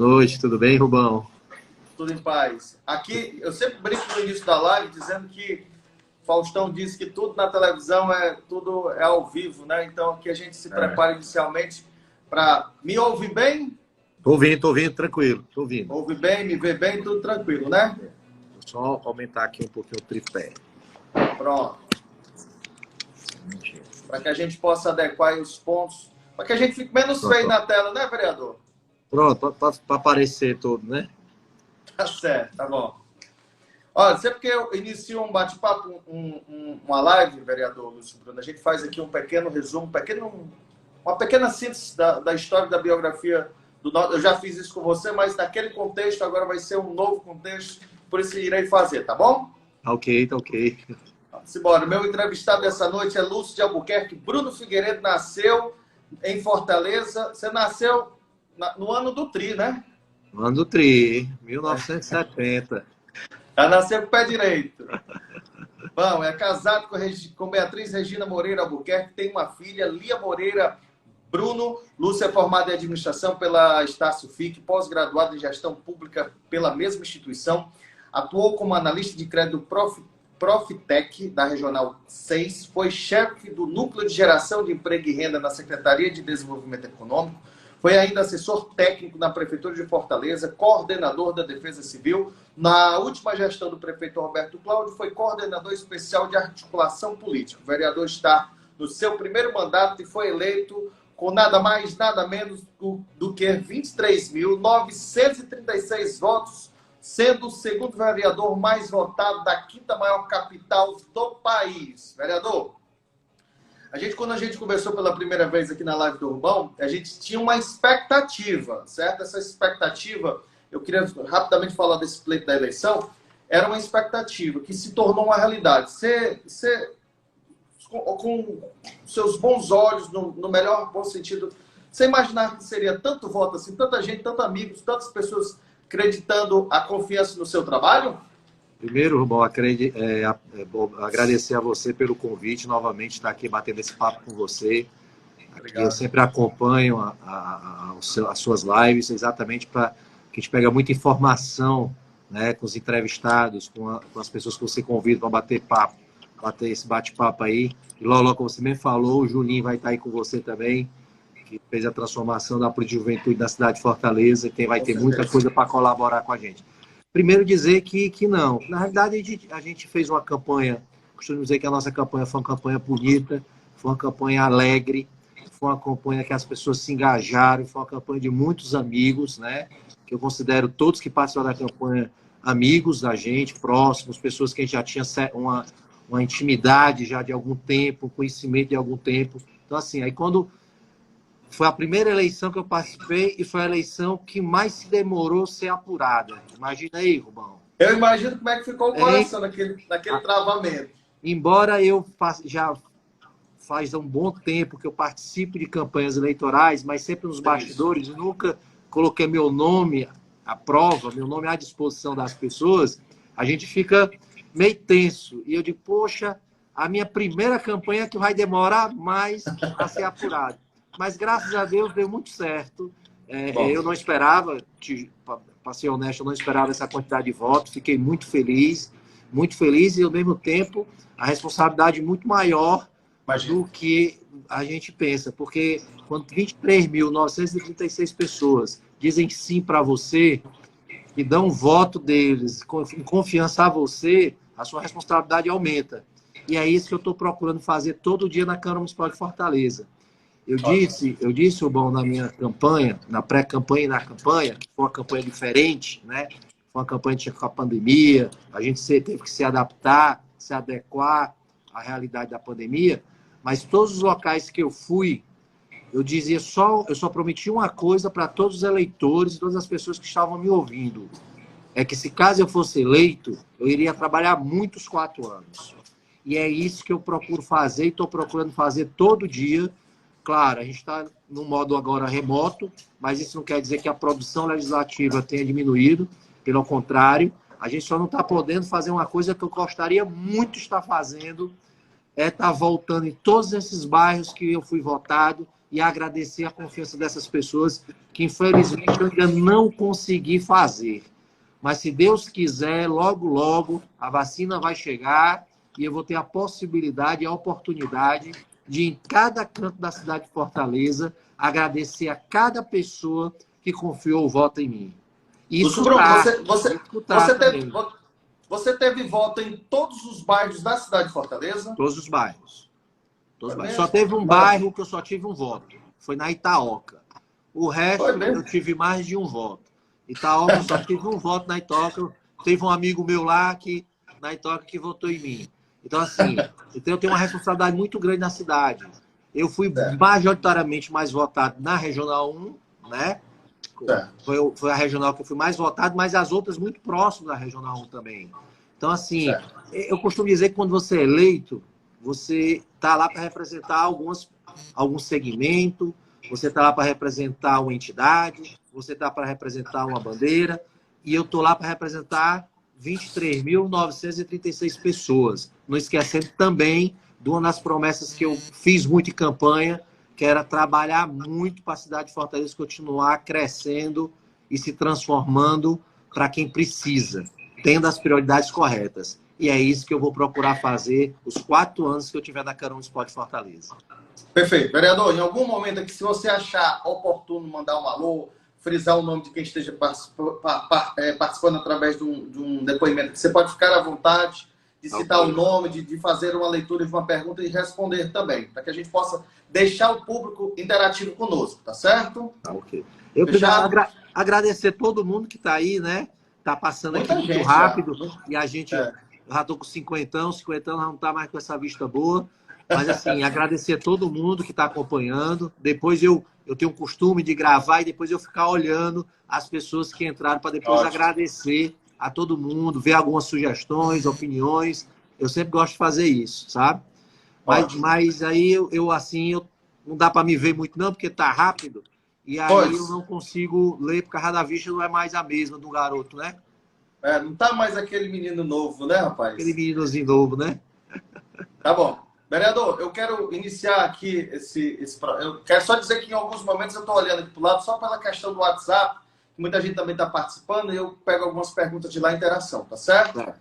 Noite, tudo bem, Rubão? Tudo em paz. Aqui, eu sempre brinco no início da live dizendo que Faustão disse que tudo na televisão tudo é ao vivo, né? Então aqui a gente se prepara inicialmente para... Me ouvir bem? Tô ouvindo, tranquilo, tô ouvindo. Ouvir bem, me ver bem, tudo tranquilo, né? Vou só aumentar aqui um pouquinho o tripé. Pronto. Para que a gente possa adequar aí os pontos, para que a gente fique menos feio na tela, né, vereador? Pronto, para aparecer todo, né? Tá certo, tá bom. Olha, sempre que eu inicio um bate-papo, uma live, vereador Lúcio Bruno, a gente faz aqui um pequeno resumo, uma pequena síntese da história da biografia do nosso. Eu já fiz isso com você, mas naquele contexto agora vai ser um novo contexto, por isso irei fazer, tá bom? Tá ok. Simbora. Meu entrevistado dessa noite é Lúcio de Albuquerque. Bruno Figueiredo nasceu em Fortaleza. Você nasceu no ano do Tri, né? No ano do Tri, 1970. Já nasceu com o pé direito. Bom, é casado com Beatriz Regina Moreira Albuquerque, tem uma filha, Lia Moreira Bruno. Lúcio é formado em administração pela Estácio FIC, pós-graduado em gestão pública pela mesma instituição. Atuou como analista de crédito Profitec, da Regional 6. Foi chefe do Núcleo de Geração de Emprego e Renda na Secretaria de Desenvolvimento Econômico. Foi ainda assessor técnico na Prefeitura de Fortaleza, coordenador da Defesa Civil. Na última gestão do prefeito Roberto Cláudio, foi coordenador especial de articulação política. O vereador está no seu primeiro mandato e foi eleito com nada mais, nada menos do que 23.936 votos, sendo o segundo vereador mais votado da quinta maior capital do país. Vereador, quando a gente conversou pela primeira vez aqui na live do Urbão, a gente tinha uma expectativa, certo? Essa expectativa, eu queria rapidamente falar desse pleito da eleição, era uma expectativa que se tornou uma realidade. Você com seus bons olhos, no melhor bom sentido, você imaginar que seria tanto voto assim, tanta gente, tantos amigos, tantas pessoas acreditando a confiança no seu trabalho? Primeiro, Rubão, agradecer a você pelo convite, novamente estar aqui batendo esse papo com você. Eu sempre acompanho as suas lives, exatamente para que a gente pega muita informação, né, com os entrevistados, com as pessoas que você convida para bater esse bate-papo aí. E logo, como você mesmo falou, o Julinho vai estar aí com você também, que fez a transformação da Política de Juventude da cidade de Fortaleza, e vai ter muita coisa para colaborar com a gente. Primeiro dizer que não. Na realidade, a gente fez uma campanha, costumo dizer que a nossa campanha foi uma campanha bonita, foi uma campanha alegre, foi uma campanha que as pessoas se engajaram, foi uma campanha de muitos amigos, né? Que eu considero todos que participaram da campanha amigos da gente, próximos, pessoas que a gente já tinha uma intimidade já de algum tempo, conhecimento de algum tempo. Então, assim, aí quando foi a primeira eleição que eu participei e foi a eleição que mais se demorou ser apurada. Imagina aí, Rubão. Eu imagino como é que ficou o coração naquele travamento. Embora eu já faz um bom tempo que eu participo de campanhas eleitorais, mas sempre nos bastidores, nunca coloquei meu nome à prova, meu nome à disposição das pessoas, a gente fica meio tenso. E eu digo, poxa, a minha primeira campanha que vai demorar mais a ser apurada. Mas, graças a Deus, deu muito certo. Eu não esperava, para ser honesto, eu não esperava essa quantidade de votos. Fiquei muito feliz e, ao mesmo tempo, a responsabilidade muito maior do que a gente pensa. Porque quando 23.936 pessoas dizem sim para você e dão um voto deles, em confiança a você, a sua responsabilidade aumenta. E é isso que eu estou procurando fazer todo dia na Câmara Municipal de Fortaleza. Eu disse, Rubão, na minha campanha, na pré-campanha e na campanha, que foi uma campanha diferente, né? Foi uma campanha que tinha com a pandemia, a gente teve que se adaptar, se adequar à realidade da pandemia, mas todos os locais que eu fui, eu só prometi uma coisa para todos os eleitores e todas as pessoas que estavam me ouvindo, é que se caso eu fosse eleito, eu iria trabalhar muitos 4 anos. E é isso que eu procuro fazer e estou procurando fazer todo dia. Claro, a gente está no modo agora remoto, mas isso não quer dizer que a produção legislativa tenha diminuído. Pelo contrário, a gente só não está podendo fazer uma coisa que eu gostaria muito de estar fazendo, é estar voltando em todos esses bairros que eu fui votado, e agradecer a confiança dessas pessoas que, infelizmente, eu ainda não consegui fazer. Mas, se Deus quiser, logo, logo, a vacina vai chegar e eu vou ter a possibilidade e a oportunidade de, em cada canto da cidade de Fortaleza, agradecer a cada pessoa que confiou o voto em mim. E escutar, você teve voto em todos os bairros da cidade de Fortaleza? Todos os bairros. Só teve um bairro que eu só tive um voto. Foi na Itaoca. O resto, eu tive mais de um voto. Itaoca, eu só tive um voto na Itaoca. Teve um amigo meu lá na Itaoca que votou em mim. Então, assim, eu tenho uma responsabilidade muito grande na cidade. Eu fui majoritariamente mais votado na Regional 1, né? Foi a regional que eu fui mais votado, mas as outras muito próximas da Regional 1 também. Então, assim, eu costumo dizer que quando você é eleito, você está lá para representar algum segmento, você está lá para representar uma entidade, você está para representar uma bandeira, e eu estou lá para representar 23.936 pessoas. Não esquecendo também de uma das promessas que eu fiz muito em campanha, que era trabalhar muito para a cidade de Fortaleza continuar crescendo e se transformando para quem precisa, tendo as prioridades corretas. E é isso que eu vou procurar fazer os 4 anos que eu tiver na Carão Esporte Fortaleza. Perfeito. Vereador, em algum momento aqui, se você achar oportuno mandar um alô, frisar o nome de quem esteja participando através de um depoimento, você pode ficar à vontade de citar o nome, de fazer uma leitura de uma pergunta e responder também, para que a gente possa deixar o público interativo conosco, tá certo? Tá, ok. Eu quero agradecer todo mundo que está aí, né? Tá passando aqui muito rápido e a gente... Eu já estou com 50 anos não está mais com essa vista boa. Mas, assim, agradecer a todo mundo que está acompanhando. Depois eu tenho o costume de gravar e depois eu ficar olhando as pessoas que entraram para depois agradecer a todo mundo, ver algumas sugestões, opiniões. Eu sempre gosto de fazer isso, sabe? Mas aí não dá para me ver muito não, porque tá rápido. E aí eu não consigo ler, porque a da vista não é mais a mesma do garoto, né? Não tá mais aquele menino novo, né, rapaz? Aquele meninozinho novo, né? Tá bom. Vereador, eu quero iniciar aqui eu quero só dizer que em alguns momentos eu estou olhando aqui para o lado, só pela questão do WhatsApp, que muita gente também está participando, e eu pego algumas perguntas de lá, interação, tá certo?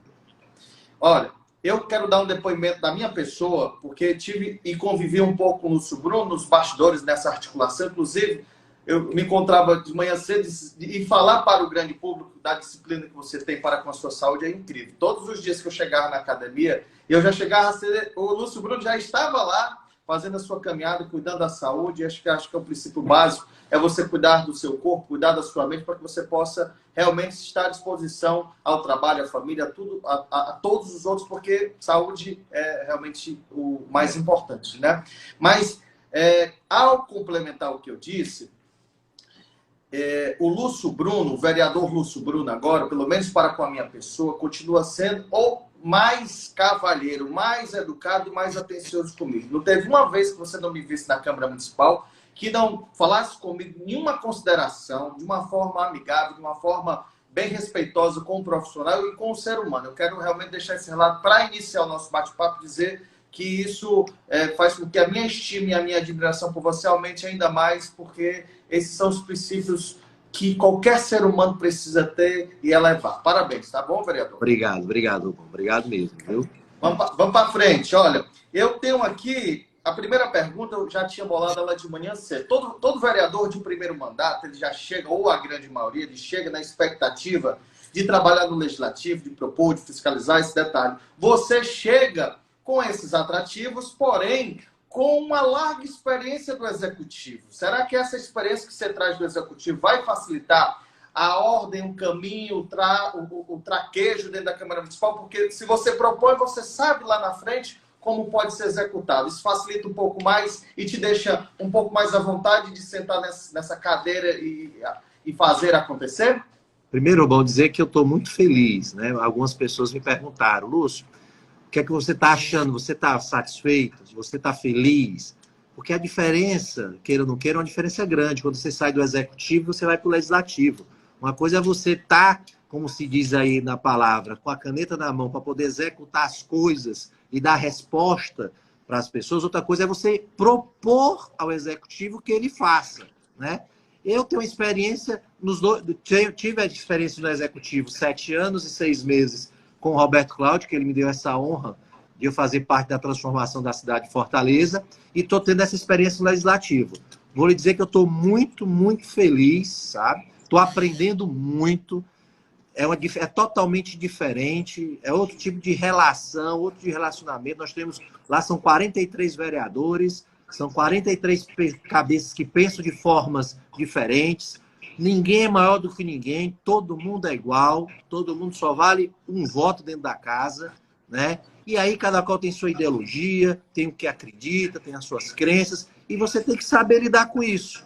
Olha, eu quero dar um depoimento da minha pessoa, porque tive e convivi um pouco com o Lúcio Bruno, nos bastidores dessa articulação, inclusive, eu me encontrava de manhã cedo e falar para o grande público da disciplina que você tem para com a sua saúde é incrível. Todos os dias que eu chegava na academia, eu já chegava a ser... O Lúcio Bruno já estava lá fazendo a sua caminhada, cuidando da saúde. Acho que é o princípio básico, é você cuidar do seu corpo, cuidar da sua mente, para que você possa realmente estar à disposição ao trabalho, à família, a todos os outros, porque saúde é realmente o mais importante, né? Mas, ao complementar o que eu disse... o Lúcio Bruno, o vereador Lúcio Bruno agora, pelo menos para com a minha pessoa, continua sendo o mais cavalheiro, mais educado e mais atencioso comigo. Não teve uma vez que você não me visse na Câmara Municipal que não falasse comigo nenhuma consideração, de uma forma amigável, de uma forma bem respeitosa com o profissional e com o ser humano. Eu quero realmente deixar esse relato para iniciar o nosso bate-papo, dizer que isso faz com que a minha estima e a minha admiração por você aumente ainda mais, porque esses são os princípios que qualquer ser humano precisa ter e elevar. Parabéns, tá bom, vereador? Obrigado. Obrigado mesmo, viu? Vamos para frente. Olha, eu tenho aqui a primeira pergunta, eu já tinha bolado ela de manhã cedo. Todo vereador de um primeiro mandato, ele já chega, ou a grande maioria, ele chega na expectativa de trabalhar no legislativo, de propor, de fiscalizar esse detalhe. Você chega com esses atrativos, porém, com uma larga experiência do executivo. Será que essa experiência que você traz do executivo vai facilitar a ordem, o caminho, o traquejo dentro da Câmara Municipal? Porque se você propõe, você sabe lá na frente como pode ser executado. Isso facilita um pouco mais e te deixa um pouco mais à vontade de sentar nessa cadeira e fazer acontecer? Primeiro, bom dizer que eu estou muito feliz, né? Algumas pessoas me perguntaram, Lúcio, o que é que você está achando? Você está satisfeito? Você está feliz? Porque a diferença, queira ou não queira, é uma diferença grande. Quando você sai do executivo, você vai para o legislativo. Uma coisa é você estar, como se diz aí na palavra, com a caneta na mão para poder executar as coisas e dar resposta para as pessoas, outra coisa é você propor ao executivo que ele faça, né? Eu tenho experiência tive a experiência no executivo 7 anos e 6 meses com o Roberto Cláudio, que ele me deu essa honra de eu fazer parte da transformação da cidade de Fortaleza, e estou tendo essa experiência no legislativo. Vou lhe dizer que eu estou muito, muito feliz, sabe? Estou aprendendo muito. É totalmente diferente, é outro tipo de relação, outro de relacionamento. Nós temos, lá são 43 vereadores, são 43 cabeças que pensam de formas diferentes. Ninguém é maior do que ninguém, todo mundo é igual, todo mundo só vale um voto dentro da casa, né? E aí cada qual tem sua ideologia, tem o que acredita, tem as suas crenças, e você tem que saber lidar com isso.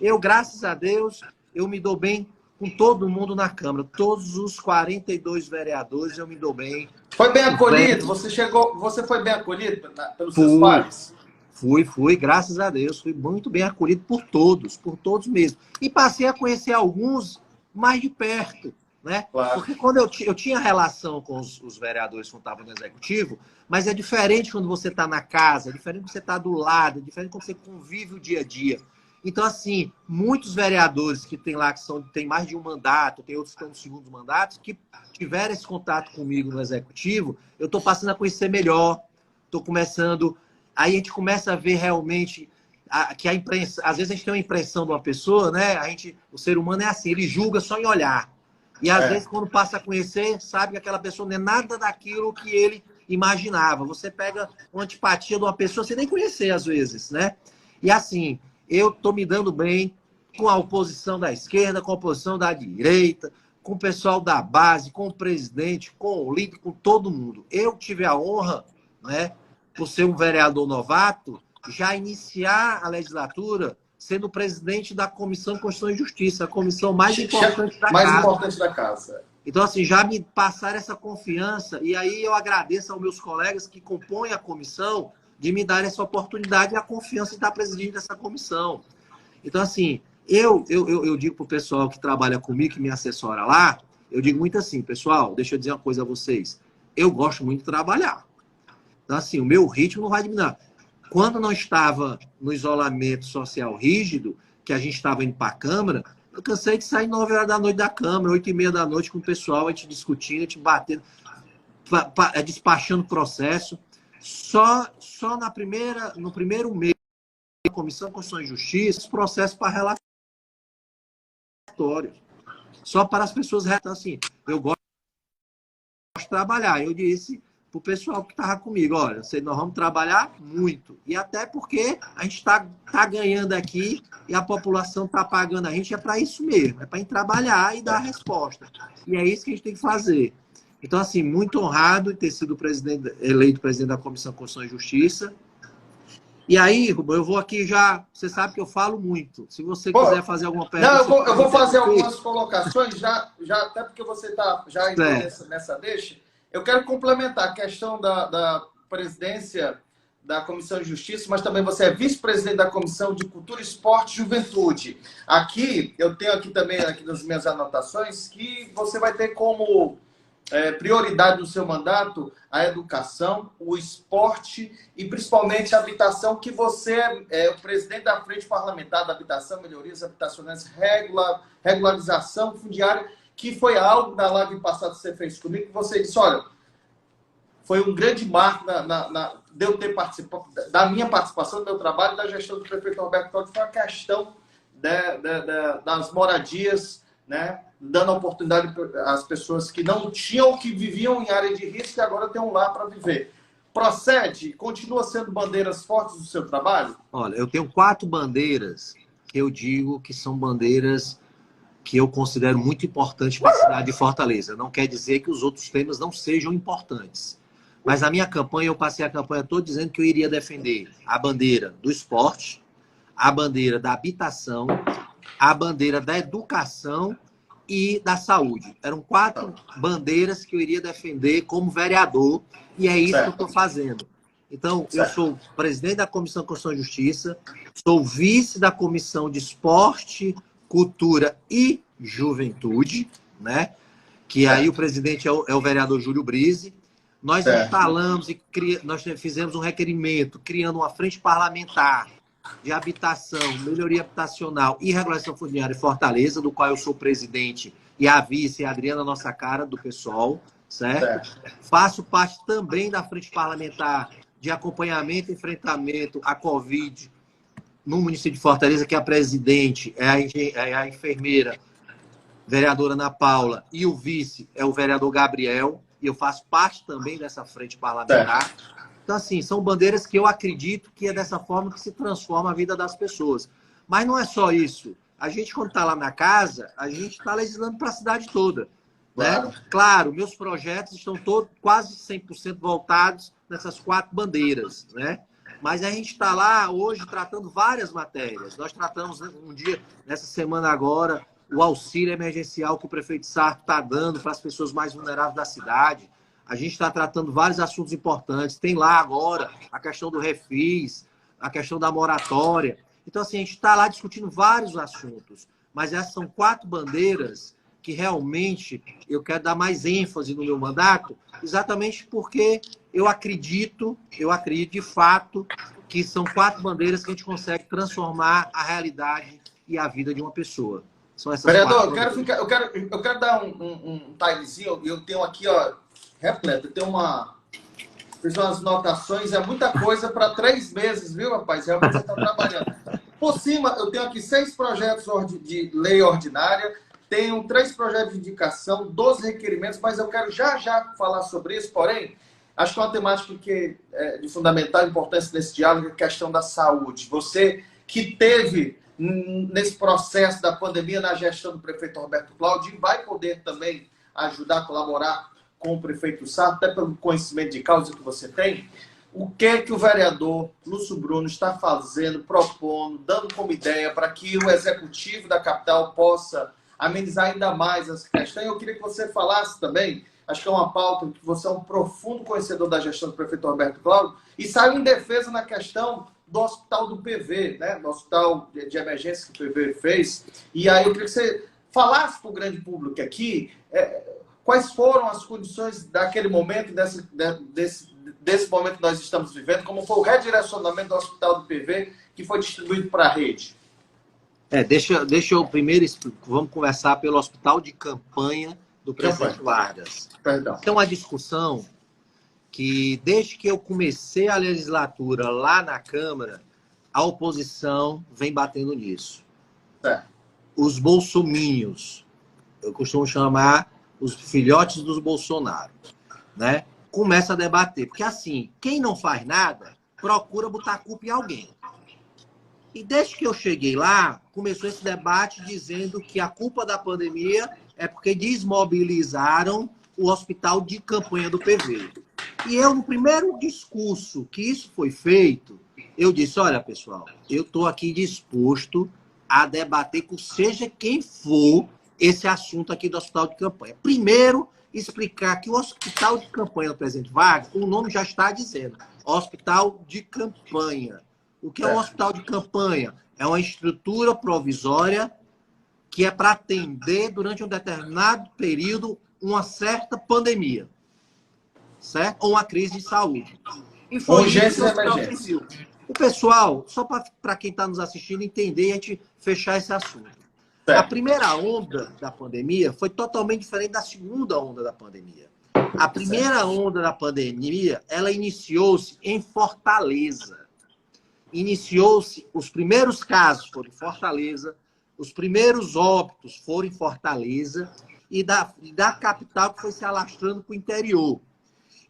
Eu, graças a Deus, eu me dou bem com todo mundo na Câmara. Todos os 42 vereadores eu me dou bem. Foi bem acolhido? Você foi bem acolhido pelos seus pares? Fui, graças a Deus. Fui muito bem acolhido por todos mesmo. E passei a conhecer alguns mais de perto, né? Claro. Porque quando eu tinha relação com os vereadores que estavam no executivo, mas é diferente quando você está na casa, é diferente quando você está do lado, é diferente quando você convive o dia a dia. Então, assim, muitos vereadores que tem lá, que tem mais de um mandato, tem outros que estão no segundo mandato, que tiveram esse contato comigo no executivo, eu estou passando a conhecer melhor, estou começando... Aí a gente começa a ver realmente que a imprensa... Às vezes a gente tem uma impressão de uma pessoa, né? O ser humano é assim, ele julga só em olhar. E às vezes, quando passa a conhecer, sabe que aquela pessoa não é nada daquilo que ele imaginava. Você pega uma antipatia de uma pessoa sem nem conhecer, às vezes, né? E assim... Eu estou me dando bem com a oposição da esquerda, com a oposição da direita, com o pessoal da base, com o presidente, com o líder, com todo mundo. Eu tive a honra, né, por ser um vereador novato, já iniciar a legislatura sendo presidente da Comissão Constituição e Justiça, a comissão mais importante da casa. Então, assim, já me passaram essa confiança, e aí eu agradeço aos meus colegas que compõem a comissão de me dar essa oportunidade e a confiança de estar presidindo essa comissão. Então, assim, eu digo para o pessoal que trabalha comigo, que me assessora lá, eu digo muito assim, pessoal, deixa eu dizer uma coisa a vocês, eu gosto muito de trabalhar. Então, assim, o meu ritmo não vai diminuir. Quando não estava no isolamento social rígido, que a gente estava indo para a Câmara, eu cansei de sair 9 horas da noite da Câmara, 8h30 da noite com o pessoal, a gente discutindo, a gente batendo, despachando processo. Só no primeiro mês da Comissão de Constituição e Justiça, os processos para relatórios. Só para as pessoas. Então, assim, eu gosto de trabalhar. Eu disse para o pessoal que estava comigo, olha, nós vamos trabalhar muito. E até porque a gente está ganhando aqui e a população está pagando a gente, é para isso mesmo. É para a gente trabalhar e dar a resposta. E é isso que a gente tem que fazer. Então, assim, muito honrado em ter sido eleito presidente da Comissão de Constituição e Justiça. E aí, Rubão, eu vou aqui já... Você sabe que eu falo muito. Se você quiser fazer alguma pergunta... Não, eu vou fazer algumas colocações, já até porque você está já entrou nessa deixa. Eu quero complementar a questão da presidência da Comissão de Justiça, mas também você é vice-presidente da Comissão de Cultura, Esporte e Juventude. Aqui, eu tenho aqui também, aqui nas minhas anotações, que você vai ter como... prioridade no seu mandato a educação, o esporte e principalmente a habitação, que você é o presidente da Frente Parlamentar da Habitação, Melhorias Habitacionais, Regularização Fundiária, que foi algo da live passada que você fez comigo, que você disse, olha, foi um grande marco de eu ter participado, da minha participação, do meu trabalho, da gestão do prefeito Roberto Cláudio, foi a questão das moradias, né? Dando oportunidade às pessoas que não tinham, que viviam em área de risco e agora têm um lar para viver. Procede? Continua sendo bandeiras fortes do seu trabalho? Olha, eu tenho 4 bandeiras que eu digo que são bandeiras que eu considero muito importantes para a cidade de Fortaleza. Não quer dizer que os outros temas não sejam importantes. Mas na minha campanha, eu passei a campanha toda dizendo que eu iria defender a bandeira do esporte, a bandeira da habitação, a bandeira da educação e da saúde. Eram 4 bandeiras que eu iria defender como vereador, e é isso que eu estou fazendo. Então, eu sou presidente da Comissão de Constituição e Justiça, sou vice da Comissão de Esporte, Cultura e Juventude, né? Que aí o presidente é o vereador Júlio Brise. Nós instalamos e nós fizemos um requerimento, criando uma frente parlamentar de habitação, melhoria habitacional e regularização fundiária em Fortaleza, do qual eu sou presidente, e a vice, a Adriana Nossa Cara, do PSOL, certo? Faço parte também da frente parlamentar de acompanhamento e enfrentamento à Covid no município de Fortaleza, que a presidente é a enfermeira vereadora Ana Paula e o vice é o vereador Gabriel, e eu faço parte também dessa frente parlamentar. Então, assim, são bandeiras que eu acredito que é dessa forma que se transforma a vida das pessoas. Mas não é só isso. A gente, quando está lá na casa, a gente está legislando para a cidade toda. Claro. Né? Claro, meus projetos estão todos quase 100% voltados nessas 4 bandeiras, né? Mas a gente está lá hoje tratando várias matérias. Nós tratamos um dia, nessa semana agora, o auxílio emergencial que o prefeito Sarto está dando para as pessoas mais vulneráveis da cidade. A gente está tratando vários assuntos importantes. Tem lá agora a questão do refis, a questão da moratória. Então, assim, a gente está lá discutindo vários assuntos. Mas essas são 4 bandeiras que realmente eu quero dar mais ênfase no meu mandato, exatamente porque eu acredito de fato, que são 4 bandeiras que a gente consegue transformar a realidade e a vida de uma pessoa. São essas vereador, eu quero dar um timezinho. Eu tenho aqui, ó, repleto. Fiz umas notações, é muita coisa para 3 meses, viu, rapaz? Realmente você está trabalhando. Por cima, eu tenho aqui 6 projetos de lei ordinária, tenho 3 projetos de indicação, 12 requerimentos, mas eu quero já falar sobre isso. Porém, acho que é uma temática que é de fundamental importância nesse diálogo, a questão da saúde. Você que teve nesse processo da pandemia na gestão do prefeito Roberto Cláudio, vai poder também ajudar a colaborar com o prefeito Sarto, até pelo conhecimento de causa que você tem. O que o vereador Lúcio Bruno está fazendo, propondo, dando como ideia para que o executivo da capital possa amenizar ainda mais essa questão? Eu queria que você falasse também, acho que é uma pauta que você é um profundo conhecedor da gestão do prefeito Roberto Cláudio, e saiu em defesa na questão do hospital do PV, né? Do hospital de emergência que o PV fez. E aí eu queria que você falasse para o grande público aqui quais foram as condições daquele momento, desse momento que nós estamos vivendo, como foi o redirecionamento do hospital do PV que foi distribuído para a rede. Deixa eu primeiro, vamos conversar pelo hospital de campanha do presidente Vargas. Perdão. Tem uma discussão que, desde que eu comecei a legislatura lá na Câmara, a oposição vem batendo nisso. Os bolsominions, eu costumo chamar os filhotes dos Bolsonaro, né? Começa a debater. Porque, assim, quem não faz nada, procura botar a culpa em alguém. E desde que eu cheguei lá, começou esse debate dizendo que a culpa da pandemia é porque desmobilizaram o hospital de campanha do PV. E eu, no primeiro discurso que isso foi feito, eu disse, olha, pessoal, eu estou aqui disposto a debater com seja quem for esse assunto aqui do hospital de campanha. Primeiro, explicar que o hospital de campanha do presidente Vargas, o nome já está dizendo, hospital de campanha. O que é um hospital de campanha? É uma estrutura provisória que é para atender, durante um determinado período, uma certa pandemia, certo? Ou uma crise de saúde. E foi urgência e emergência. O pessoal, só para quem está nos assistindo entender e a gente fechar esse assunto. A primeira onda da pandemia foi totalmente diferente da segunda onda da pandemia. A primeira onda da pandemia, ela iniciou-se em Fortaleza. Os primeiros casos foram em Fortaleza, os primeiros óbitos foram em Fortaleza e da capital que foi se alastrando para o interior.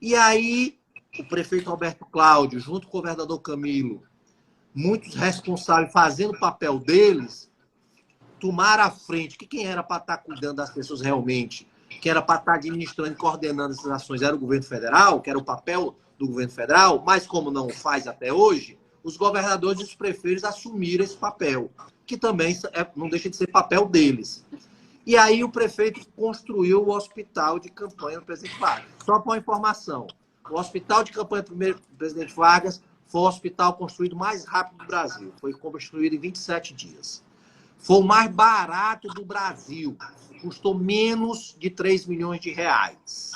E aí, o prefeito Roberto Cláudio, junto com o governador Camilo, muitos responsáveis fazendo o papel deles, tomaram à frente, que quem era para estar cuidando das pessoas realmente, que era para estar administrando e coordenando essas ações, era o governo federal, que era o papel do governo federal, mas como não faz até hoje, os governadores e os prefeitos assumiram esse papel, que também não deixa de ser papel deles. E aí o prefeito construiu o hospital de campanha do presidente Vargas. Só para uma informação, o hospital de campanha do presidente Vargas foi o hospital construído mais rápido do Brasil. Foi construído em 27 dias. Foi o mais barato do Brasil. Custou menos de 3 milhões de reais.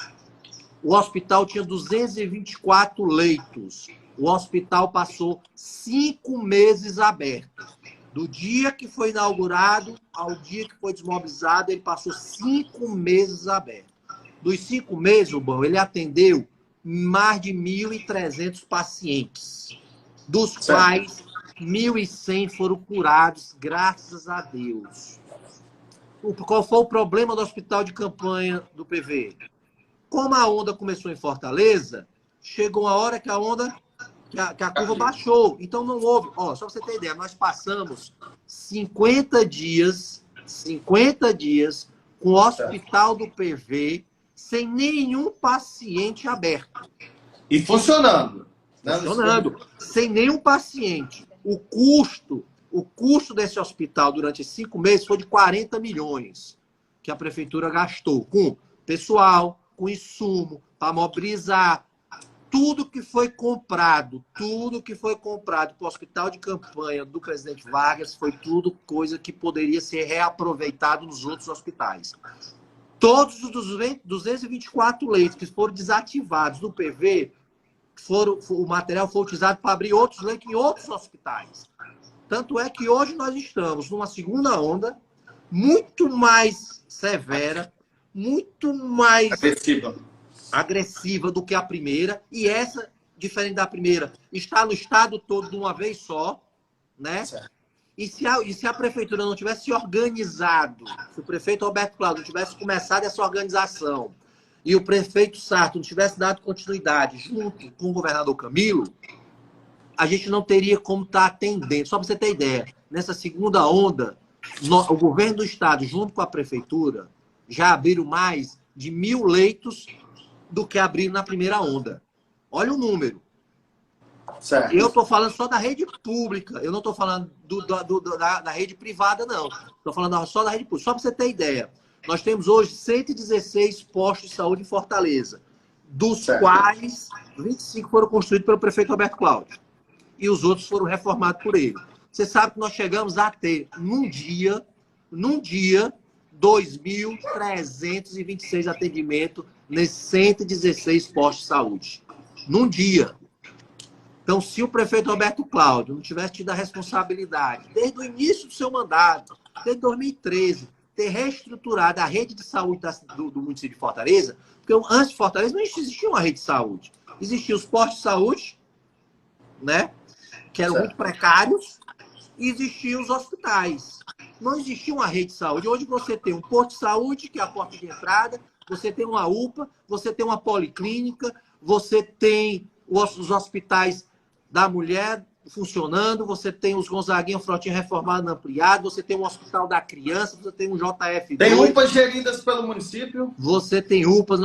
O hospital tinha 224 leitos. O hospital passou 5 meses aberto. Do dia que foi inaugurado ao dia que foi desmobilizado, ele passou 5 meses aberto. Dos 5 meses, Rubão, ele atendeu mais de 1.300 pacientes, dos quais 1.100 foram curados, graças a Deus. Qual foi o problema do hospital de campanha do PV? Como a onda começou em Fortaleza, chegou uma hora que a curva baixou. Então não houve. Ó, só pra você ter ideia, nós passamos 50 dias com o hospital do PV sem nenhum paciente aberto. E funcionando. Funcionando. Sem nenhum paciente. O custo desse hospital durante 5 meses foi de 40 milhões que a prefeitura gastou com pessoal, com insumo, para mobilizar. Tudo que foi comprado para o hospital de campanha do presidente Vargas foi tudo coisa que poderia ser reaproveitado nos outros hospitais. Todos os 224 leitos que foram desativados do PV, o material foi utilizado para abrir outros leitos em outros hospitais. Tanto é que hoje nós estamos numa segunda onda, muito mais severa, muito mais agressiva do que a primeira, e essa, diferente da primeira, está no estado todo de uma vez só, né? Certo. E se a prefeitura não tivesse se organizado, se o prefeito Roberto Cláudio não tivesse começado essa organização, e o prefeito Sarto não tivesse dado continuidade junto com o governador Camilo, a gente não teria como estar atendendo. Só para você ter ideia, nessa segunda onda, o governo do estado, junto com a prefeitura, já abriram mais de 1.000 leitos do que abriram na primeira onda. Olha o número. Certo. Eu estou falando só da rede pública, eu não estou falando da rede privada, não. Estou falando só da rede pública. Só para você ter ideia, nós temos hoje 116 postos de saúde em Fortaleza, dos quais 25 foram construídos pelo prefeito Roberto Cláudio. E os outros foram reformados por ele. Você sabe que nós chegamos a ter, num dia 2.326 atendimentos nesses 116 postos de saúde. Num dia. Então, se o prefeito Roberto Cláudio não tivesse tido a responsabilidade, desde o início do seu mandato, desde 2013, ter reestruturado a rede de saúde do município de Fortaleza, porque antes de Fortaleza não existia uma rede de saúde. Existiam os postos de saúde, né, que eram muito precários, e existiam os hospitais. Não existia uma rede de saúde. Hoje você tem um posto de saúde, que é a porta de entrada, você tem uma UPA, você tem uma policlínica, você tem os hospitais da mulher funcionando, você tem os Gonzaguinha Frotinha reformado, ampliado, você tem um hospital da criança, você tem um JF2. Tem UPAs geridas pelo município? Você tem UPAs,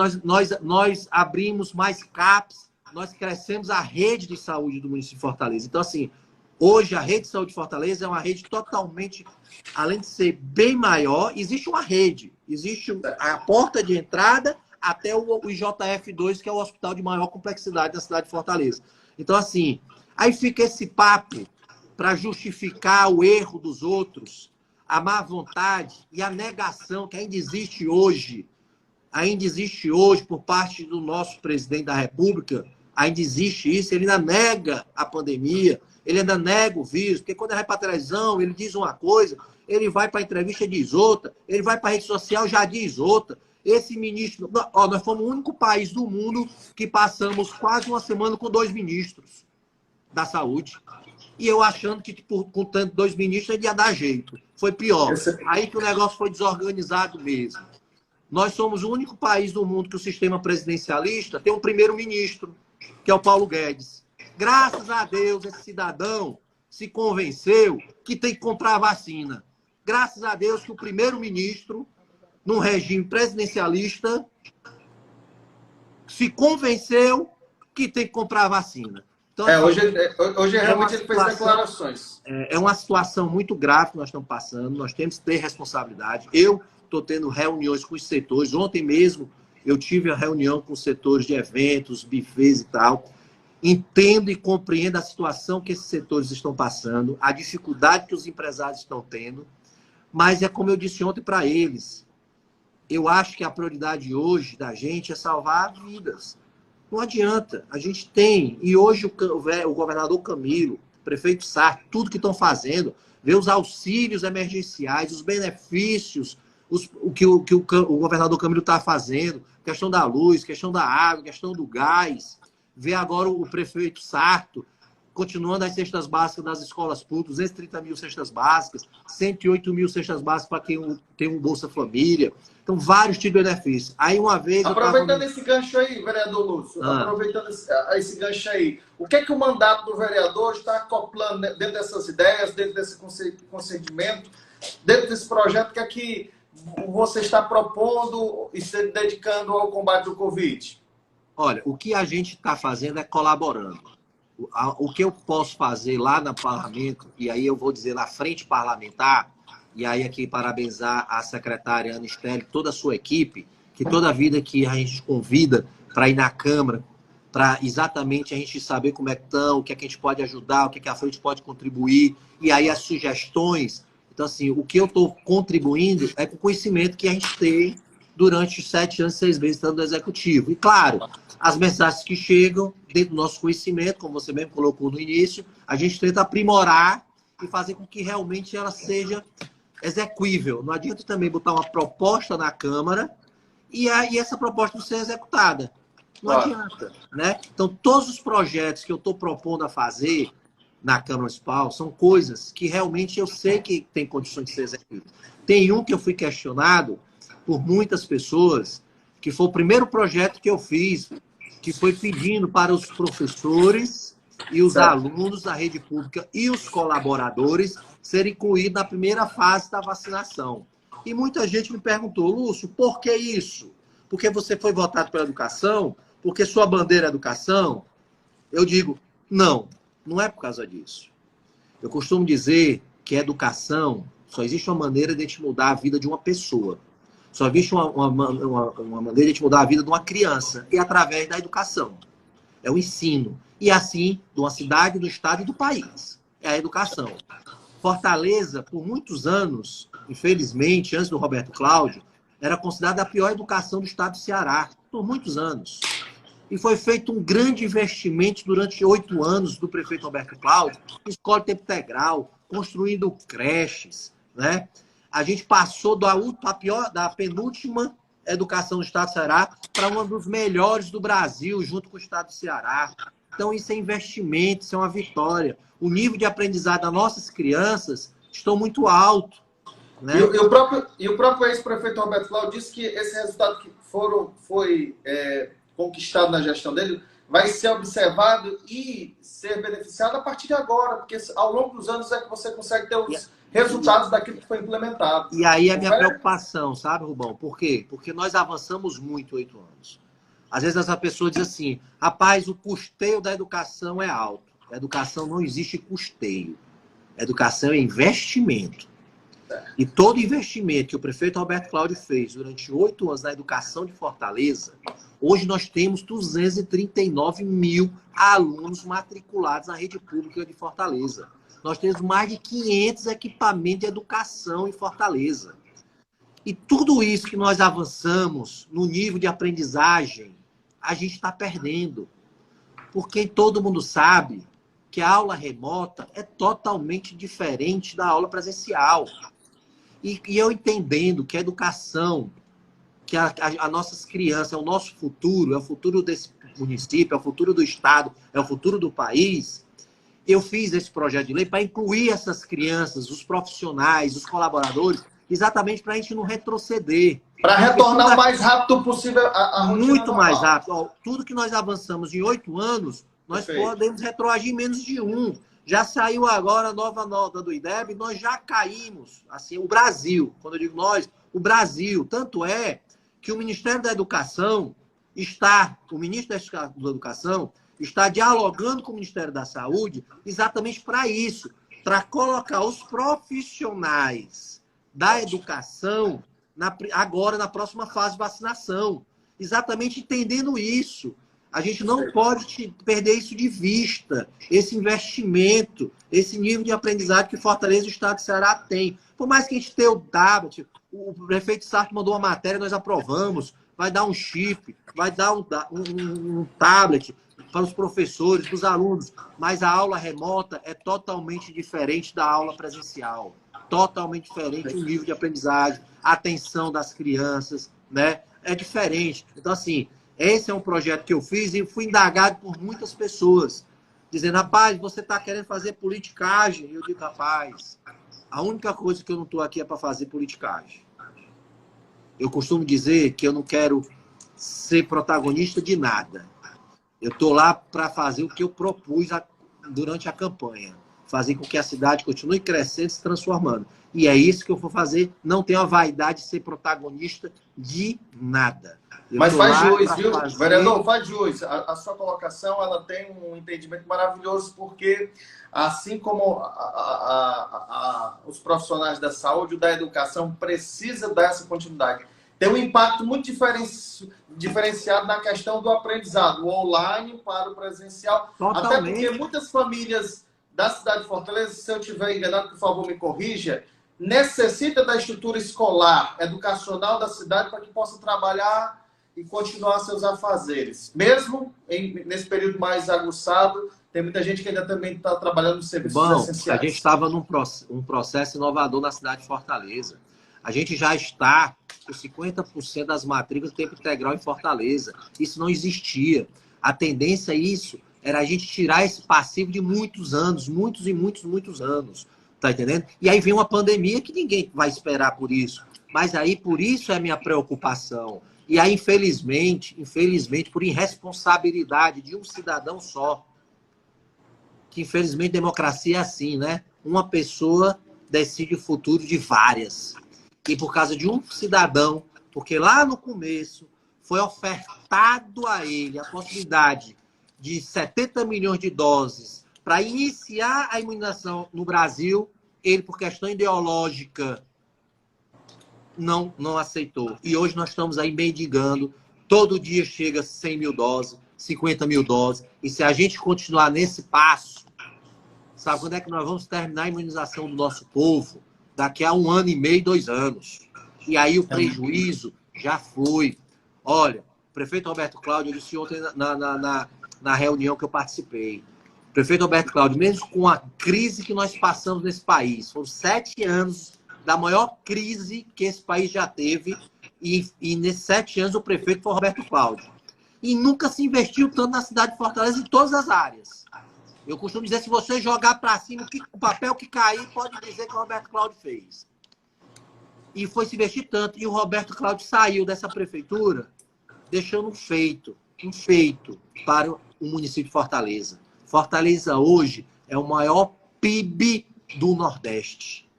nós abrimos mais CAPs, nós crescemos a rede de saúde do município de Fortaleza. Então, assim, hoje a rede de saúde de Fortaleza é uma rede totalmente, além de ser bem maior, existe uma rede. Existe a porta de entrada até o IJF2, que é o hospital de maior complexidade da cidade de Fortaleza. Então, assim, aí fica esse papo para justificar o erro dos outros, a má vontade e a negação que ainda existe hoje por parte do nosso presidente da República, ainda existe isso, ele ainda nega a pandemia, ele ainda nega o vírus, porque quando ele vai para a televisão, ele diz uma coisa, ele vai para a entrevista e diz outra, ele vai para a rede social já diz outra. Esse ministro... nós fomos o único país do mundo que passamos quase uma semana com 2 ministros da saúde. E eu achando que, com tanto 2 ministros, ele ia dar jeito. Foi pior. Aí que o negócio foi desorganizado mesmo. Nós somos o único país do mundo que o sistema presidencialista tem um primeiro-ministro, que é o Paulo Guedes. Graças a Deus, esse cidadão se convenceu que tem que comprar a vacina. Graças a Deus que o primeiro-ministro, num regime presidencialista, se convenceu que tem que comprar a vacina. Então, hoje realmente ele fez declarações. É uma situação muito grave que nós estamos passando, nós temos que ter responsabilidade. Eu estou tendo reuniões com os setores. Ontem mesmo eu tive a reunião com os setores de eventos, bufês e tal. Entendo e compreendo a situação que esses setores estão passando, a dificuldade que os empresários estão tendo, mas é como eu disse ontem para eles, eu acho que a prioridade hoje da gente é salvar vidas. Não adianta. A gente tem, e hoje o governador Camilo, o prefeito Sarto, tudo que estão fazendo, ver os auxílios emergenciais, os benefícios, o que o governador Camilo está fazendo, questão da luz, questão da água, questão do gás. Ver agora o prefeito Sarto continuando as cestas básicas das escolas públicas, 230 mil cestas básicas, 108 mil cestas básicas para quem tem um Bolsa Família. Então, vários tipos de benefícios. Aí, uma vez... Aproveitando esse gancho aí, vereador Lúcio, aproveitando esse gancho aí, o que é que o mandato do vereador está acoplando dentro dessas ideias, dentro desse concedimento, dentro desse projeto, o que é que você está propondo e se dedicando ao combate do Covid? Olha, o que a gente está fazendo é colaborando. O que eu posso fazer lá no parlamento, e aí eu vou dizer na frente parlamentar, e aí aqui parabenizar a secretária Ana Estelle, toda a sua equipe, que toda vida que a gente convida para ir na Câmara, para exatamente a gente saber como é que estão, o que é que a gente pode ajudar, o que é que a frente pode contribuir, e aí as sugestões. Então, assim, o que eu estou contribuindo é com o conhecimento que a gente tem durante os 7 anos, 6 meses estando no Executivo. E, claro, as mensagens que chegam dentro do nosso conhecimento, como você mesmo colocou no início, a gente tenta aprimorar e fazer com que realmente ela seja execuível. Não adianta também botar uma proposta na Câmara e aí essa proposta não ser executada. Não adianta, né? Então, todos os projetos que eu estou propondo a fazer na Câmara Municipal são coisas que realmente eu sei que tem condições de ser executadas. Tem um que eu fui questionado por muitas pessoas, que foi o primeiro projeto que eu fiz, que foi pedindo para os professores e os alunos da rede pública e os colaboradores serem incluídos na primeira fase da vacinação. E muita gente me perguntou, Lúcio, por que isso? Porque você foi votado pela educação? Porque sua bandeira é educação? Eu digo, não é por causa disso. Eu costumo dizer que a educação, só existe uma maneira de a gente mudar a vida de uma pessoa. Só existe uma maneira de a gente mudar a vida de uma criança, e através da educação. É o ensino. E assim, de uma cidade, do estado e do país. É a educação. Fortaleza, por muitos anos, infelizmente, antes do Roberto Cláudio, era considerada a pior educação do estado do Ceará. Por muitos anos. E foi feito um grande investimento durante 8 anos do prefeito Roberto Cláudio, em escola de tempo integral, construindo creches, né? A gente passou da penúltima educação do estado do Ceará para uma dos melhores do Brasil, junto com o estado do Ceará. Então, isso é investimento, isso é uma vitória. O nível de aprendizado das nossas crianças está muito alto. Né? E o próprio ex-prefeito Roberto Cláudio disse que esse resultado que foi conquistado na gestão dele vai ser observado e ser beneficiado a partir de agora, porque ao longo dos anos é que você consegue ter os resultados daquilo que foi implementado. E aí a minha preocupação, sabe, Rubão? Por quê? Porque nós avançamos muito 8 anos. Às vezes essa pessoa diz assim, rapaz, o custeio da educação é alto. A educação não existe custeio. A educação é investimento. E todo investimento que o prefeito Roberto Cláudio fez durante 8 anos na educação de Fortaleza, hoje nós temos 239 mil alunos matriculados na rede pública de Fortaleza. Nós temos mais de 500 equipamentos de educação em Fortaleza. E tudo isso que nós avançamos no nível de aprendizagem, a gente está perdendo. Porque todo mundo sabe que a aula remota é totalmente diferente da aula presencial. E eu entendendo que a educação, que as nossas crianças é o nosso futuro, é o futuro desse município, é o futuro do estado, é o futuro do país, eu fiz esse projeto de lei para incluir essas crianças, os profissionais, os colaboradores, exatamente para a gente não retroceder. Para retornar o mais rápido possível a rotina muito normal. mais rápido. Ó, tudo que nós avançamos em 8 anos, nós podemos retroagir em menos de 1. Já saiu agora a nova nota do IDEB, nós já caímos. Assim, o Brasil, quando eu digo nós, o Brasil. Tanto é que o Ministério da Educação o ministro da Educação está dialogando com o Ministério da Saúde exatamente para isso, para colocar os profissionais da educação agora na próxima fase de vacinação. Exatamente entendendo isso. A gente não pode perder isso de vista, esse investimento, esse nível de aprendizado que Fortaleza e o estado do Ceará tem. Por mais que a gente tenha o tablet, o prefeito Sarto mandou uma matéria, nós aprovamos, vai dar um chip, vai dar um tablet para os professores, para os alunos, mas a aula remota é totalmente diferente da aula presencial. Totalmente diferente o nível de aprendizagem, a atenção das crianças, né? É diferente. Então, assim, esse é um projeto que eu fiz e fui indagado por muitas pessoas, dizendo, rapaz, você está querendo fazer politicagem? E eu digo, rapaz, a única coisa que eu não estou aqui é para fazer politicagem. Eu costumo dizer que eu não quero ser protagonista de nada. Eu estou lá para fazer o que eu propus durante a campanha. Fazer com que a cidade continue crescendo e se transformando. E é isso que eu vou fazer. Não tenho a vaidade de ser protagonista de nada. Mas faz jus, viu? Vereador, faz jus. A sua colocação, ela tem um entendimento maravilhoso, porque assim como os profissionais da saúde, da educação, precisa dessa continuidade. Tem um impacto muito diferenciado na questão do aprendizado, o online para o presencial. Totalmente. Até porque muitas famílias da cidade de Fortaleza, se eu estiver enganado, por favor, me corrija, necessita da estrutura escolar, educacional da cidade para que possa trabalhar e continuar seus afazeres. Mesmo nesse período mais aguçado, tem muita gente que ainda também está trabalhando nos serviços essenciais. A gente estava num processo inovador na cidade de Fortaleza. A gente já está com 50% das matrículas tempo integral em Fortaleza. Isso não existia. A tendência a isso era a gente tirar esse passivo de muitos anos, muitos anos. Tá entendendo? E aí vem uma pandemia que ninguém vai esperar por isso. Mas aí, por isso é a minha preocupação. E aí, infelizmente, por irresponsabilidade de um cidadão só, que infelizmente democracia é assim, né? Uma pessoa decide o futuro de várias. E por causa de um cidadão, porque lá no começo foi ofertado a ele a possibilidade de 70 milhões de doses para iniciar a imunização no Brasil, ele, por questão ideológica, não aceitou. E hoje nós estamos aí mendigando. Todo dia chega 100 mil doses, 50 mil doses. E se a gente continuar nesse passo, sabe quando é que nós vamos terminar a imunização do nosso povo? Daqui a 1 ano e meio, 2 anos. E aí o prejuízo já foi. Olha, o prefeito Roberto Cláudio disse ontem na reunião que eu participei. O prefeito Roberto Cláudio, mesmo com a crise que nós passamos nesse país, foram 7 anos da maior crise que esse país já teve, e nesses 7 anos o prefeito foi o Roberto Cláudio. E nunca se investiu tanto na cidade de Fortaleza em todas as áreas. Eu costumo dizer, se você jogar para cima, o papel que cair, pode dizer que o Roberto Cláudio fez. E foi se investir tanto. E o Roberto Cláudio saiu dessa prefeitura deixando um feito para o município de Fortaleza. Fortaleza hoje é o maior PIB do Nordeste.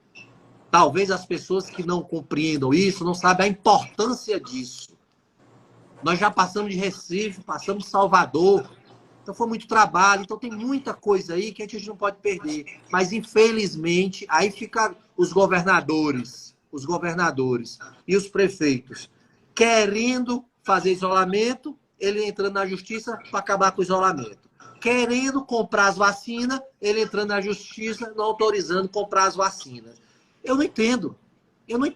Talvez as pessoas que não compreendam isso não sabem a importância disso. Nós já passamos de Recife, passamos de Salvador. Então foi muito trabalho. Então tem muita coisa aí que a gente não pode perder. Mas infelizmente, aí ficam os governadores e os prefeitos querendo fazer isolamento, ele entrando na justiça para acabar com o isolamento. Querendo comprar as vacinas, ele entrando na justiça, não autorizando comprar as vacinas. Eu não entendo. Eu não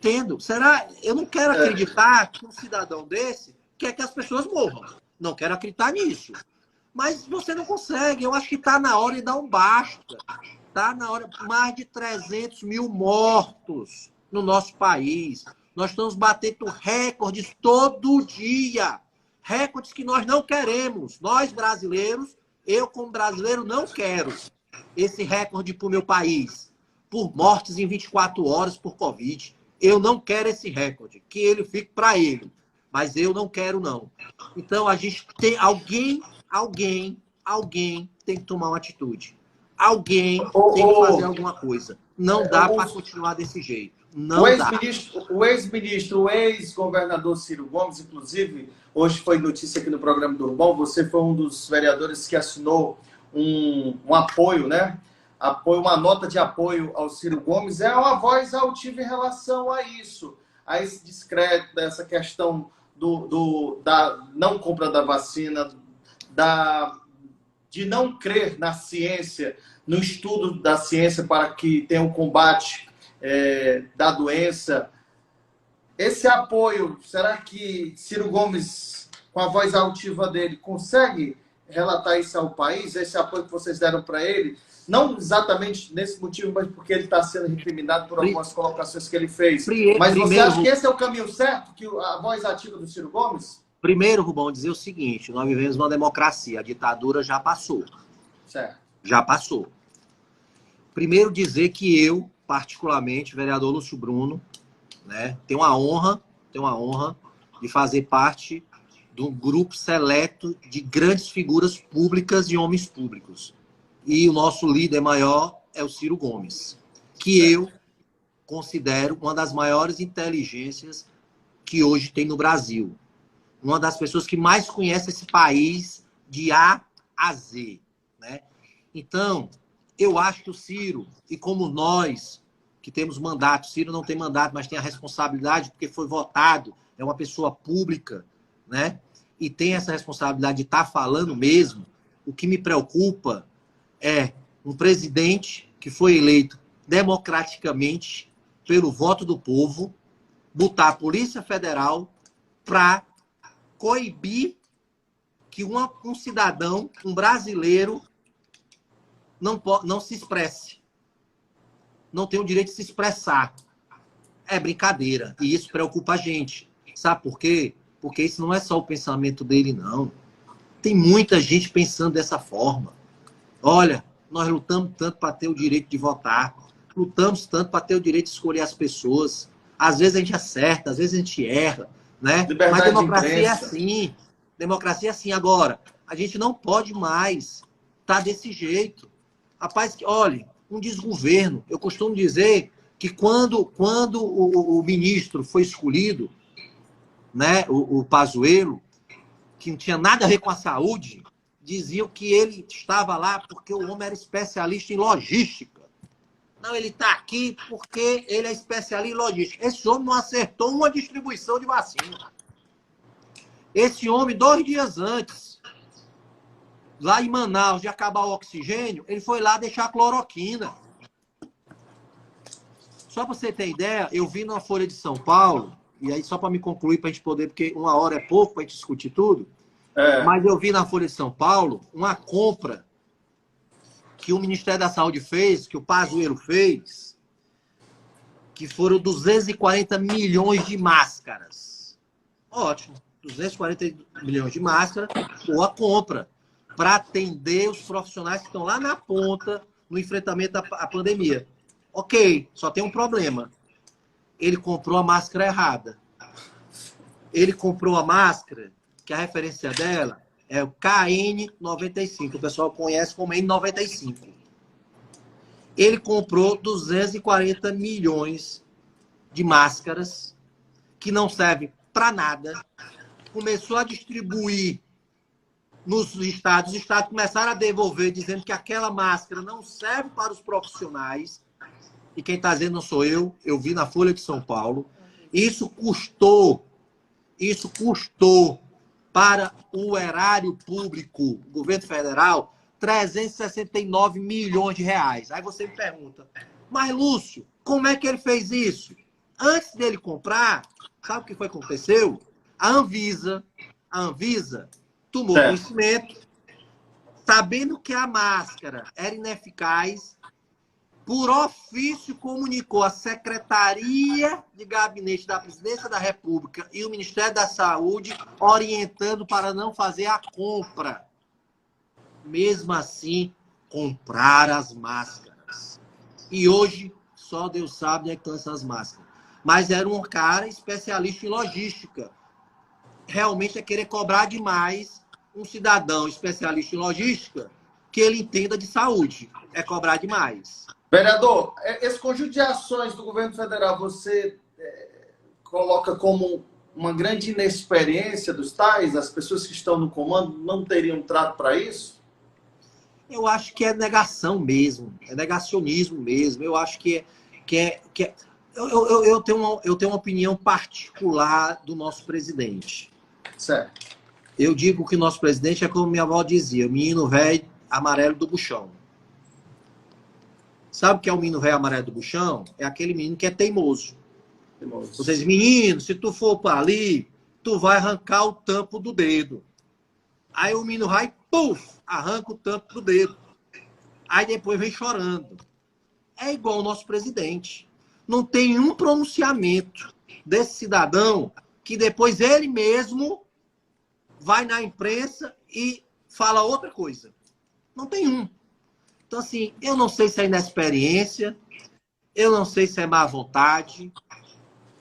quero acreditar que um cidadão desse quer que as pessoas morram. Não quero acreditar nisso. Mas você não consegue. Eu acho que está na hora de dar um basta. Está na hora. Mais de 300 mil mortos no nosso país. Nós estamos batendo recordes todo dia. Recordes que nós não queremos. Nós, brasileiros, eu, como brasileiro, não quero esse recorde para o meu país. Por mortes em 24 horas por Covid. Eu não quero esse recorde. Que ele fique para ele. Mas eu não quero, não. Então, a gente tem... Alguém tem que tomar uma atitude. Alguém tem que fazer alguma coisa. Não dá para continuar desse jeito. O ex-governador Ciro Gomes, inclusive, hoje foi notícia aqui no programa do Urbão, você foi um dos vereadores que assinou um apoio, né? Uma nota de apoio ao Ciro Gomes. É uma voz altiva em relação a isso, a esse descrédito, essa questão da não compra da vacina, de não crer na ciência, no estudo da ciência para que tenha um combate da doença. esse apoio, será que Ciro Gomes, com a voz altiva dele, consegue relatar isso ao país? Esse apoio que vocês deram para ele? Não exatamente nesse motivo, mas porque ele está sendo recriminado por algumas colocações que ele fez. Mas você acha que esse é o caminho certo? Que a voz ativa do Ciro Gomes? Primeiro, Rubão, dizer o seguinte: nós vivemos uma democracia, a ditadura já passou. Certo. Já passou. Primeiro, dizer que eu, particularmente, vereador Lúcio Bruno, né, tenho a honra de fazer parte de um grupo seleto de grandes figuras públicas e homens públicos. E o nosso líder maior é o Ciro Gomes, que eu considero uma das maiores inteligências que hoje tem no Brasil. Uma das pessoas que mais conhece esse país de A a Z, né? Então, eu acho que o Ciro, e como nós que temos mandato, Ciro não tem mandato, mas tem a responsabilidade porque foi votado, é uma pessoa pública, né? E tem essa responsabilidade de estar falando mesmo. O que me preocupa é um presidente que foi eleito democraticamente pelo voto do povo, botar a Polícia Federal para coibir que um cidadão, um brasileiro, não se expresse. Não tem o direito de se expressar. É brincadeira. E isso preocupa a gente. Sabe por quê? Porque isso não é só o pensamento dele, não. Tem muita gente pensando dessa forma. Olha, nós lutamos tanto para ter o direito de votar. Lutamos tanto para ter o direito de escolher as pessoas. Às vezes a gente acerta, às vezes a gente erra, né? Mas democracia é assim. Democracia é assim. Agora, a gente não pode mais estar desse jeito. Rapaz, olha, um desgoverno. Eu costumo dizer que quando o ministro foi escolhido, né, o Pazuello, que não tinha nada a ver com a saúde, diziam que ele estava lá porque o homem era especialista em logística. Não, ele está aqui porque ele é especialista em logística. Esse homem não acertou uma distribuição de vacina. Esse homem, 2 dias antes, lá em Manaus, de acabar o oxigênio, ele foi lá deixar a cloroquina. Só para você ter ideia, eu vi na Folha de São Paulo, e aí só para me concluir, para a gente poder, porque 1 hora é pouco para a gente discutir tudo, mas eu vi na Folha de São Paulo uma compra que o Ministério da Saúde fez, que o Pazuello fez, que foram 240 milhões de máscaras. Ótimo, 240 milhões de máscaras, boa compra, para atender os profissionais que estão lá na ponta no enfrentamento à pandemia. Ok, só tem um problema. Ele comprou a máscara errada. Ele comprou a máscara, que a referência dela é o KN95. O pessoal conhece como N95. Ele comprou 240 milhões de máscaras que não servem para nada. Começou a distribuir nos estados. Os estados começaram a devolver, dizendo que aquela máscara não serve para os profissionais. E quem está dizendo não sou eu vi na Folha de São Paulo. Isso custou para o erário público, o governo federal, 369 milhões de reais. Aí você me pergunta, mas Lúcio, como é que ele fez isso? Antes dele comprar, sabe o que foi que aconteceu? A Anvisa tomou conhecimento, sabendo que a máscara era ineficaz, por ofício comunicou a Secretaria de Gabinete da Presidência da República e o Ministério da Saúde orientando para não fazer a compra. Mesmo assim, comprar as máscaras. E hoje, só Deus sabe onde é que estão essas máscaras. Mas era um cara especialista em logística. Realmente é querer cobrar demais um cidadão especialista em logística que ele entenda de saúde. É cobrar demais. Vereador, esse conjunto de ações do governo federal, você coloca como uma grande inexperiência dos tais? As pessoas que estão no comando não teriam trato para isso? Eu acho que é negação mesmo, é negacionismo mesmo. Eu acho que eu tenho uma opinião particular do nosso presidente. Certo. Eu digo que o nosso presidente é como minha avó dizia, o menino velho amarelo do buchão. Sabe o que é o menino velho amarelo do buchão? É aquele menino que é teimoso. Vocês, menino, se tu for para ali, tu vai arrancar o tampo do dedo. Aí o menino vai, puf, arranca o tampo do dedo. Aí depois vem chorando. É igual o nosso presidente. Não tem um pronunciamento desse cidadão que depois ele mesmo vai na imprensa e fala outra coisa. Não tem um. Então, assim, eu não sei se é inexperiência, eu não sei se é má vontade.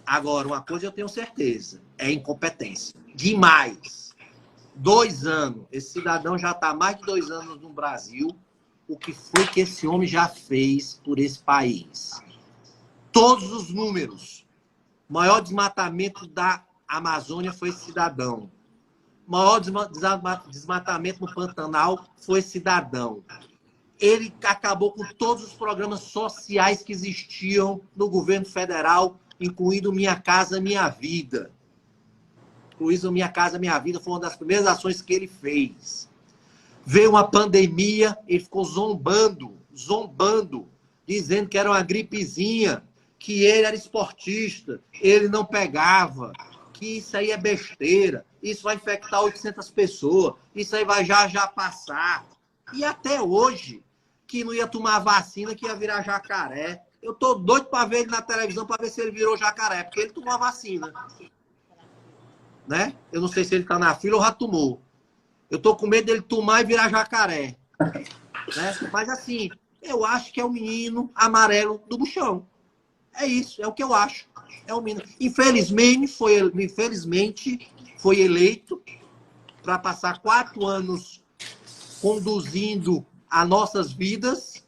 Agora, uma coisa eu tenho certeza, é incompetência. Demais. 2 anos. Esse cidadão já está há mais de 2 anos no Brasil. O que foi que esse homem já fez por esse país? Todos os números. O maior desmatamento da Amazônia foi esse cidadão. O maior desmatamento no Pantanal foi esse cidadão. Ele acabou com todos os programas sociais que existiam no governo federal, incluindo Minha Casa Minha Vida. Incluindo Minha Casa Minha Vida foi uma das primeiras ações que ele fez. Veio uma pandemia, ele ficou zombando, dizendo que era uma gripezinha, que ele era esportista, ele não pegava, que isso aí é besteira, isso vai infectar 800 pessoas, isso aí vai já passar. E até hoje, que não ia tomar vacina, que ia virar jacaré. Eu tô doido para ver ele na televisão, para ver se ele virou jacaré, porque ele tomou a vacina. Né? Eu não sei se ele tá na fila ou já tomou. Eu tô com medo dele tomar e virar jacaré. Né? Mas assim, eu acho que é o menino amarelo do buchão. É isso, é o que eu acho. É o menino. Infelizmente foi eleito para passar 4 anos conduzindo as nossas vidas.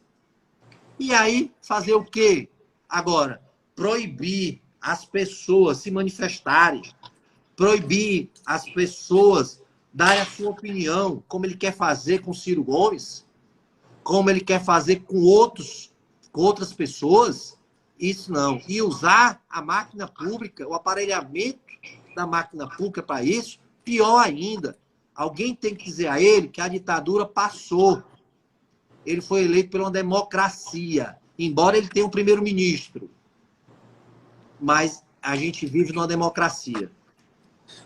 E aí, fazer o quê? Agora, proibir as pessoas se manifestarem, proibir as pessoas darem a sua opinião, como ele quer fazer com Ciro Gomes, como ele quer fazer com outras pessoas, isso não. E usar a máquina pública, o aparelhamento da máquina pública para isso, pior ainda. Alguém tem que dizer a ele que a ditadura passou. Ele foi eleito por uma democracia, embora ele tenha um primeiro-ministro. Mas a gente vive numa democracia.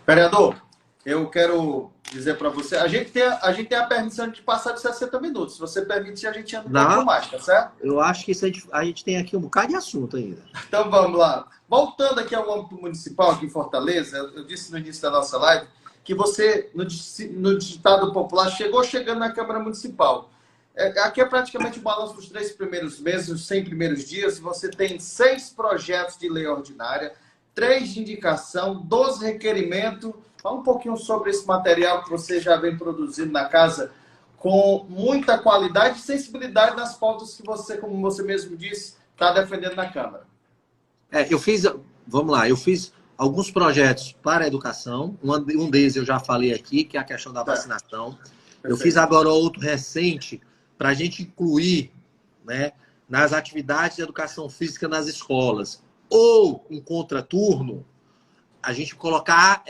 Vereador, eu quero dizer para você, a gente tem a permissão de passar de 60 minutos. Se você permite, a gente anda um pouco mais, tá certo? Eu acho que a gente tem aqui um bocado de assunto ainda. Então vamos lá. Voltando aqui ao âmbito municipal, aqui em Fortaleza, eu disse no início da nossa live que você, no ditado popular, chegando na Câmara Municipal. Aqui é praticamente o balanço dos 3 primeiros meses, os 100 primeiros dias. Você tem 6 projetos de lei ordinária, 3 de indicação, 12 requerimentos. Fala um pouquinho sobre esse material que você já vem produzindo na casa com muita qualidade e sensibilidade nas pautas que você, como você mesmo disse, está defendendo na Câmara. Eu fiz alguns projetos para a educação. Um deles eu já falei aqui, que é a questão da vacinação. Perfeito. Eu fiz agora outro recente para a gente incluir, né, nas atividades de educação física nas escolas. Ou em contraturno, a gente colocar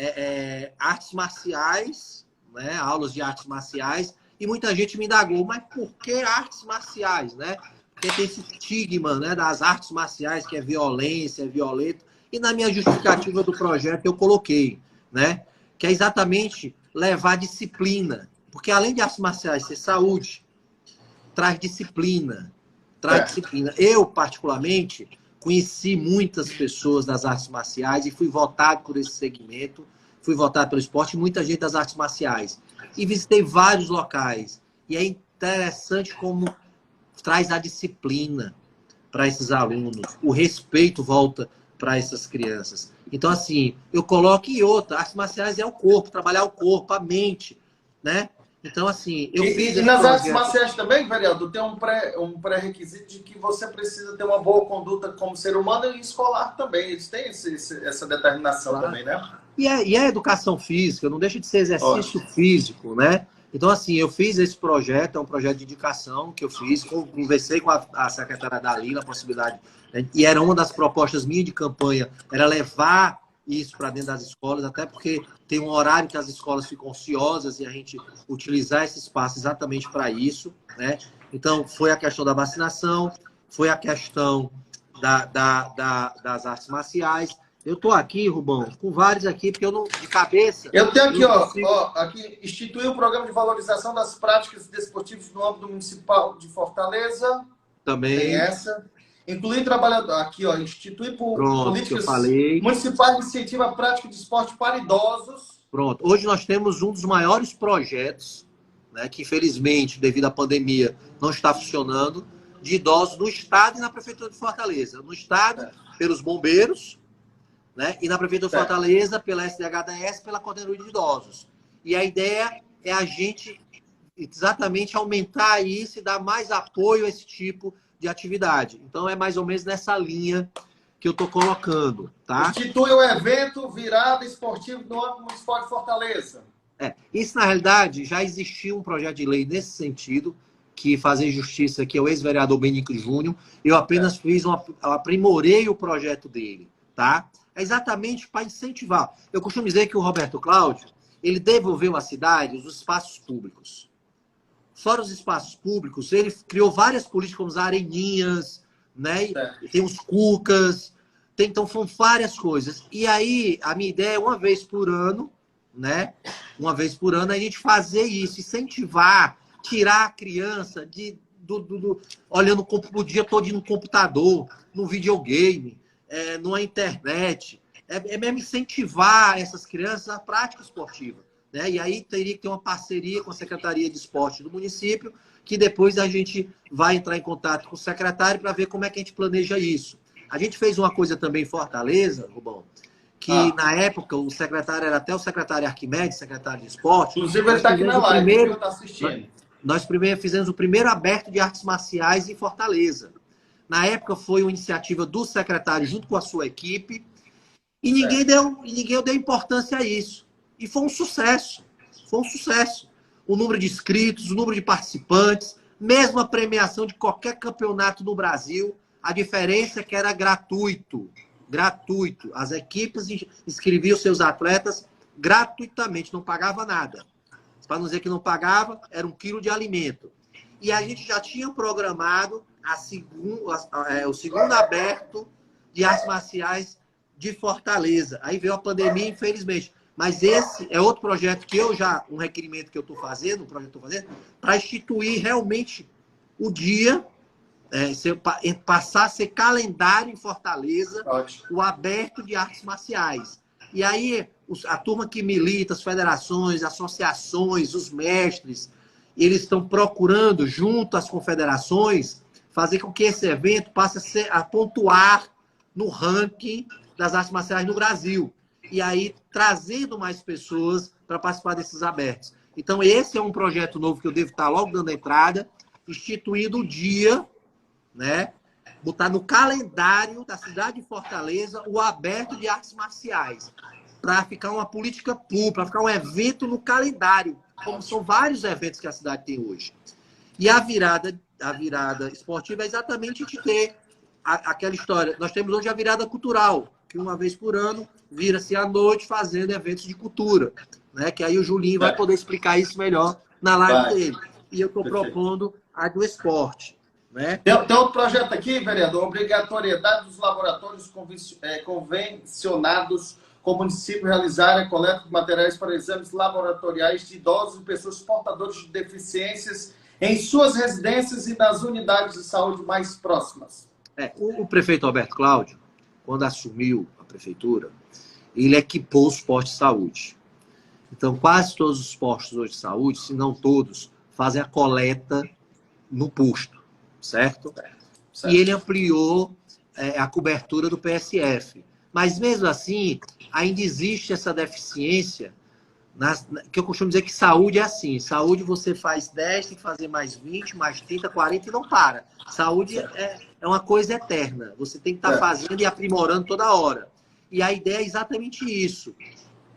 artes marciais, né, aulas de artes marciais, e muita gente me indagou, mas por que artes marciais, né? Porque tem esse estigma, né, das artes marciais, que é violência, é violento, e na minha justificativa do projeto eu coloquei, né, que é exatamente levar disciplina, porque além de artes marciais ser saúde, traz disciplina, disciplina. Eu, particularmente, conheci muitas pessoas das artes marciais e fui votado por esse segmento, fui votado pelo esporte, muita gente das artes marciais. E visitei vários locais. E é interessante como traz a disciplina para esses alunos. O respeito volta para essas crianças. Então, assim, eu coloco em outra. Artes marciais é o corpo, trabalhar o corpo, a mente, né? Então, assim, eu fiz... E nas artes marciais também, vereador, tem um pré-requisito de que você precisa ter uma boa conduta como ser humano e escolar também. Eles têm essa determinação também, né? E a educação física não deixa de ser exercício físico, né? Então, assim, eu fiz esse projeto, é um projeto de indicação que eu fiz, conversei com a secretária Dalila, a possibilidade, né? E era uma das propostas minhas de campanha, era levar isso para dentro das escolas, até porque tem um horário que as escolas ficam ociosas e a gente utilizar esse espaço exatamente para isso, né? Então, foi a questão da vacinação, foi a questão das artes marciais Eu tô aqui, Rubão, com vários aqui, porque eu não, de cabeça... Eu tenho aqui, consigo... aqui, instituir o programa de valorização das práticas desportivas no âmbito municipal de Fortaleza. Também. Tem essa. Incluir trabalhador... Aqui, ó, instituir políticas municipais de incentivo à prática de esporte para idosos. Pronto. Hoje nós temos um dos maiores projetos, né, que infelizmente, devido à pandemia, não está funcionando, de idosos no Estado e na Prefeitura de Fortaleza. No Estado, pelos bombeiros, né, e na Prefeitura de Fortaleza, pela SDHDS, pela Coordenadoria de Idosos. E a ideia é a gente exatamente aumentar isso e dar mais apoio a esse tipo de atividade. Então, é mais ou menos nessa linha que eu estou colocando. Tá? Institui o evento virada esportivo no âmbito municipal de Fortaleza. Isso, na realidade, já existia um projeto de lei nesse sentido, que Fazer Justiça, que é o ex-vereador Benico Júnior. Eu apenas aprimorei o projeto dele. Tá? É exatamente para incentivar. Eu costumo dizer que o Roberto Cláudio, ele devolveu à cidade os espaços públicos. Fora os espaços públicos, ele criou várias políticas, como as areninhas, né? Tem os cucas, então foram várias coisas. E aí, a minha ideia é uma vez por ano, né? Uma vez por ano, a gente fazer isso, incentivar, tirar a criança olhando o dia todo no computador, no videogame, numa internet. É mesmo incentivar essas crianças à prática esportiva. Né? E aí teria que ter uma parceria com a Secretaria de Esporte do município, que depois a gente vai entrar em contato com o secretário para ver como é que a gente planeja isso. A gente fez uma coisa também em Fortaleza, Rubão, que na época o secretário era até o secretário Arquimedes, secretário de Esporte. Inclusive ele está aqui na live, ele está assistindo. Nós primeiro fizemos o primeiro aberto de artes marciais em Fortaleza. Na época foi uma iniciativa do secretário junto com a sua equipe, e ninguém deu importância a isso. E foi um sucesso. Foi um sucesso. O número de inscritos, o número de participantes, mesmo a premiação de qualquer campeonato no Brasil, a diferença é que era gratuito. Gratuito. As equipes inscreviam seus atletas gratuitamente, não pagava nada. Para não dizer que não pagava, era 1 quilo de alimento. E a gente já tinha programado o segundo aberto de artes marciais de Fortaleza. Aí veio a pandemia, infelizmente. Mas esse é outro projeto que um requerimento que eu estou fazendo, para instituir realmente o dia, passar a ser calendário em Fortaleza, o aberto de artes marciais. E aí, a turma que milita, as federações, associações, os mestres, eles estão procurando, junto às confederações, fazer com que esse evento passe a pontuar no ranking das artes marciais no Brasil. E aí, trazendo mais pessoas para participar desses abertos. Então, esse é um projeto novo que eu devo estar logo dando entrada, instituindo o dia, né? Botar no calendário da cidade de Fortaleza o aberto de artes marciais, para ficar uma política pública, para ficar um evento no calendário, como são vários eventos que a cidade tem hoje. E a virada esportiva é exatamente a gente ter aquela história. Nós temos hoje a virada cultural, que uma vez por ano vira-se à noite fazendo eventos de cultura, né? Que aí o Julinho vai poder explicar isso melhor na live dele. E eu estou propondo a do esporte. Né? Tem outro projeto aqui, vereador, obrigatoriedade dos laboratórios convencionados com o município realizarem a coleta de materiais para exames laboratoriais de idosos e pessoas portadoras de deficiências em suas residências e nas unidades de saúde mais próximas. O prefeito Roberto Cláudio, quando assumiu a prefeitura, ele equipou os postos de saúde. Então, quase todos os postos hoje de saúde, se não todos, fazem a coleta no posto, certo? E ele ampliou a cobertura do PSF. Mas, mesmo assim, ainda existe essa deficiência, que eu costumo dizer que saúde é assim. Saúde você faz 10, tem que fazer mais 20, mais 30, 40 e não para. Saúde é uma coisa eterna. Você tem que estar fazendo e aprimorando toda hora. E a ideia é exatamente isso.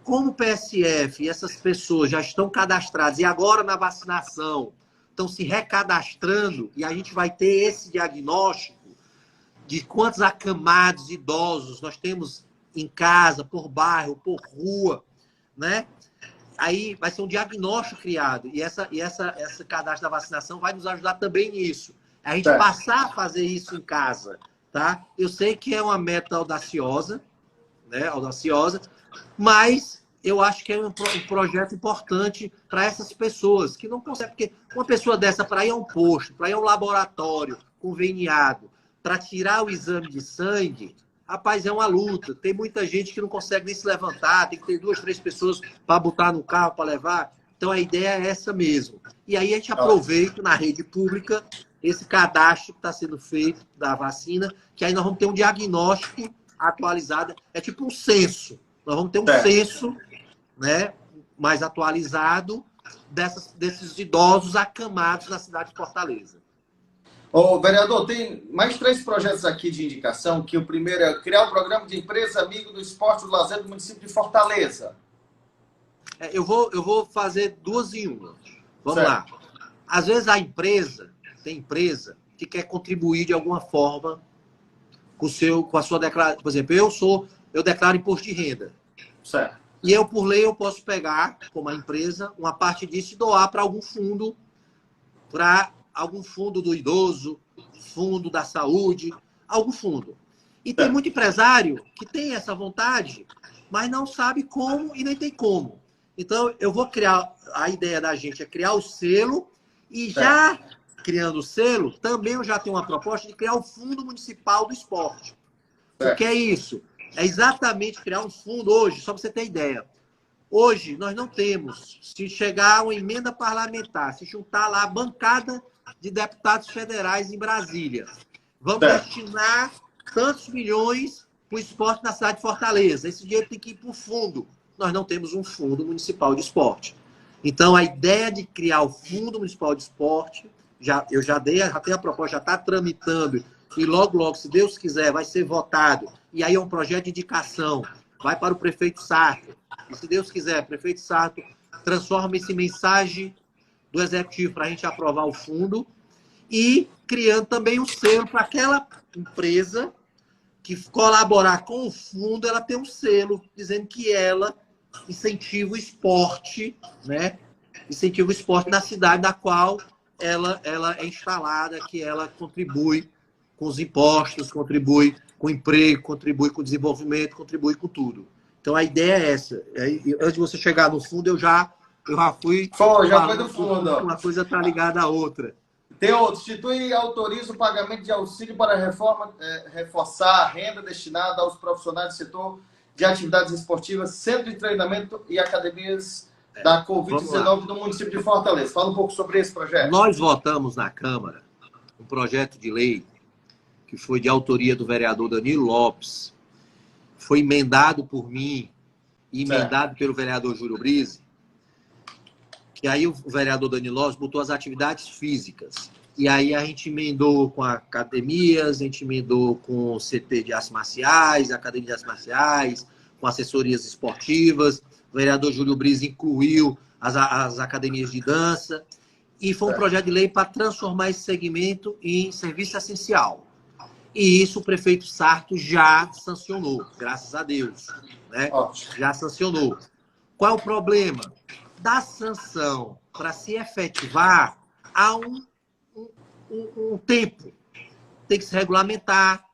Como o PSF e essas pessoas já estão cadastradas e agora na vacinação estão se recadastrando e a gente vai ter esse diagnóstico de quantos acamados idosos nós temos em casa, por bairro, por rua, né? Aí vai ser um diagnóstico criado. E esse cadastro da vacinação vai nos ajudar também nisso. A gente passar a fazer isso em casa, tá? Eu sei que é uma meta audaciosa, né, audaciosa, mas eu acho que é um projeto importante para essas pessoas que não conseguem, porque uma pessoa dessa para ir a um posto, para ir a um laboratório conveniado, para tirar o exame de sangue, rapaz, é uma luta. Tem muita gente que não consegue nem se levantar, tem que ter 2, 3 pessoas para botar no carro, para levar. Então a ideia é essa mesmo. E aí a gente aproveita na rede pública esse cadastro que está sendo feito da vacina, que aí nós vamos ter um diagnóstico atualizado. É tipo um censo. Nós vamos ter um censo, né, mais atualizado desses idosos acamados na cidade de Fortaleza. Ô, vereador, tem mais 3 projetos aqui de indicação, que o primeiro é criar um programa de empresa amigo do esporte e do lazer do município de Fortaleza. Eu vou fazer 2 em 1. Vamos lá. Às vezes tem empresa que quer contribuir de alguma forma com a sua declaração. Por exemplo, eu declaro imposto de renda. Certo. E eu, por lei, eu posso pegar, como a empresa, uma parte disso e doar para algum fundo do idoso, fundo da saúde, algum fundo. E tem muito empresário que tem essa vontade, mas não sabe como e nem tem como. Então, eu vou criar, a ideia da gente é criar o selo e já criando o selo, também eu já tenho uma proposta de criar o Fundo Municipal do Esporte. O que é isso? É exatamente criar um fundo hoje, só para você ter ideia. Hoje, nós não temos, se chegar uma emenda parlamentar, se juntar lá a bancada de deputados federais em Brasília, vamos destinar tantos milhões para o esporte na cidade de Fortaleza. Esse dinheiro tem que ir para o fundo. Nós não temos um fundo municipal de esporte. Então, a ideia de criar o Fundo Municipal de Esporte, eu já tenho a proposta, já está tramitando, e logo, logo, se Deus quiser, vai ser votado. E aí é um projeto de indicação, vai para o prefeito Sarto. E se Deus quiser, prefeito Sarto transforma esse mensagem do executivo para a gente aprovar o fundo e criando também um selo para aquela empresa que colaborar com o fundo, ela tem um selo dizendo que ela incentiva o esporte, né? Incentiva o esporte na cidade da qual ela é instalada, que ela contribui com os impostos, contribui com o emprego, contribui com o desenvolvimento, contribui com tudo. Então a ideia é essa. Antes de você chegar no fundo, eu já fui. Já foi do fundo. Uma coisa está ligada à outra. Tem outro. Institui e autoriza o pagamento de auxílio para reforçar a renda destinada aos profissionais do setor de atividades esportivas, centro de treinamento e academias da Covid-19 no município de Fortaleza. Fala um pouco sobre esse projeto. Nós votamos na Câmara um projeto de lei que foi de autoria do vereador Danilo Lopes, foi emendado por mim e emendado pelo vereador Júlio Brise, que aí o vereador Danilo Lopes botou as atividades físicas. E aí a gente emendou com academias, a gente emendou com o CT de artes marciais, academia de artes marciais, com assessorias esportivas. O vereador Júlio Brise incluiu as academias de dança. E foi um projeto de lei para transformar esse segmento em serviço essencial. E isso o prefeito Sarto já sancionou, graças a Deus. Né? Já sancionou. Qual é o problema? Da sanção para se efetivar, há um tempo. Tem que se regulamentar.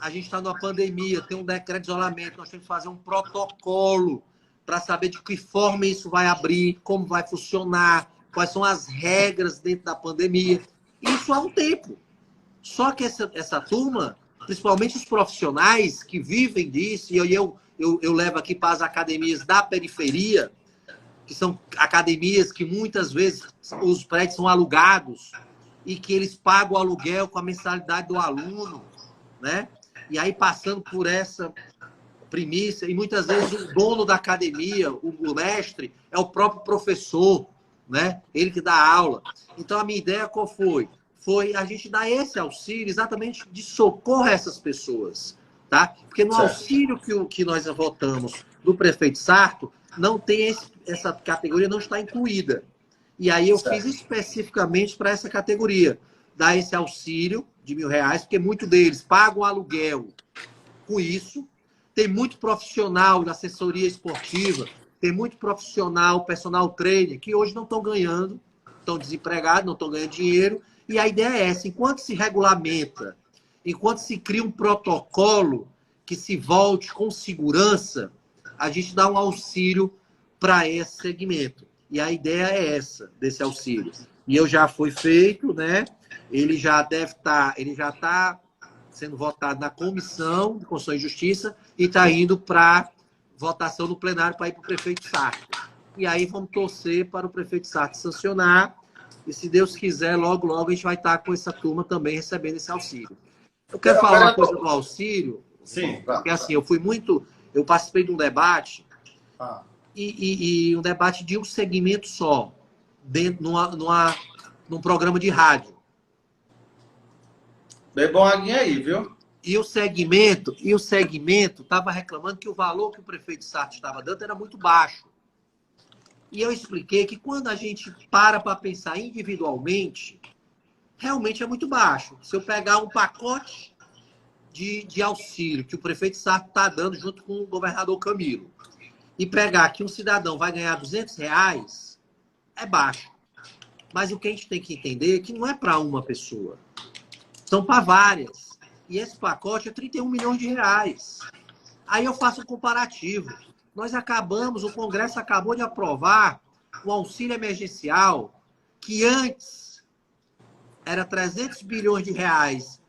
A gente está numa pandemia, tem um decreto de isolamento, nós temos que fazer um protocolo para saber de que forma isso vai abrir, como vai funcionar, quais são as regras dentro da pandemia. Isso há um tempo. Só que essa turma, principalmente os profissionais que vivem disso, e eu levo aqui para as academias da periferia, que são academias que muitas vezes os prédios são alugados e que eles pagam o aluguel com a mensalidade do aluno, né? E aí passando por essa primícia, e muitas vezes o dono da academia, o mestre, é o próprio professor, né? Ele que dá aula. Então a minha ideia qual foi? Foi a gente dar esse auxílio exatamente de socorro a essas pessoas, tá? Porque no auxílio que nós votamos do prefeito Sarto, não tem essa categoria, não está incluída. E aí eu fiz especificamente para essa categoria, dar esse auxílio de R$1.000, porque muitos deles pagam aluguel com isso. Tem muito profissional da assessoria esportiva, tem muito profissional, personal trainer, que hoje não estão ganhando, estão desempregados, não estão ganhando dinheiro. E a ideia é essa, enquanto se regulamenta, enquanto se cria um protocolo que se volte com segurança, a gente dá um auxílio para esse segmento. E a ideia é essa, desse auxílio. E eu já foi feito, né? Ele já está sendo votado na Comissão de Constituição e Justiça e está indo para votação no plenário para ir para o prefeito Sarto. E aí vamos torcer para o prefeito Sarto sancionar. E se Deus quiser, logo, logo a gente vai estar com essa turma também recebendo esse auxílio. Eu quero falar uma coisa do auxílio. Sim, porque assim, eu participei de um debate e um debate de um segmento só, dentro num programa de rádio. Bem bom aguinha aí, viu? E o segmento estava reclamando que o valor que o prefeito Sarto estava dando era muito baixo. E eu expliquei que quando a gente para pensar individualmente, realmente é muito baixo. Se eu pegar um pacote de auxílio que o prefeito Sarto está dando junto com o governador Camilo e pegar que um cidadão vai ganhar R$200, é baixo. Mas o que a gente tem que entender é que não é para uma pessoa. São para várias. E esse pacote é R$31 milhões. Aí eu faço um comparativo. O Congresso acabou de aprovar o auxílio emergencial, que antes era R$300 bilhões,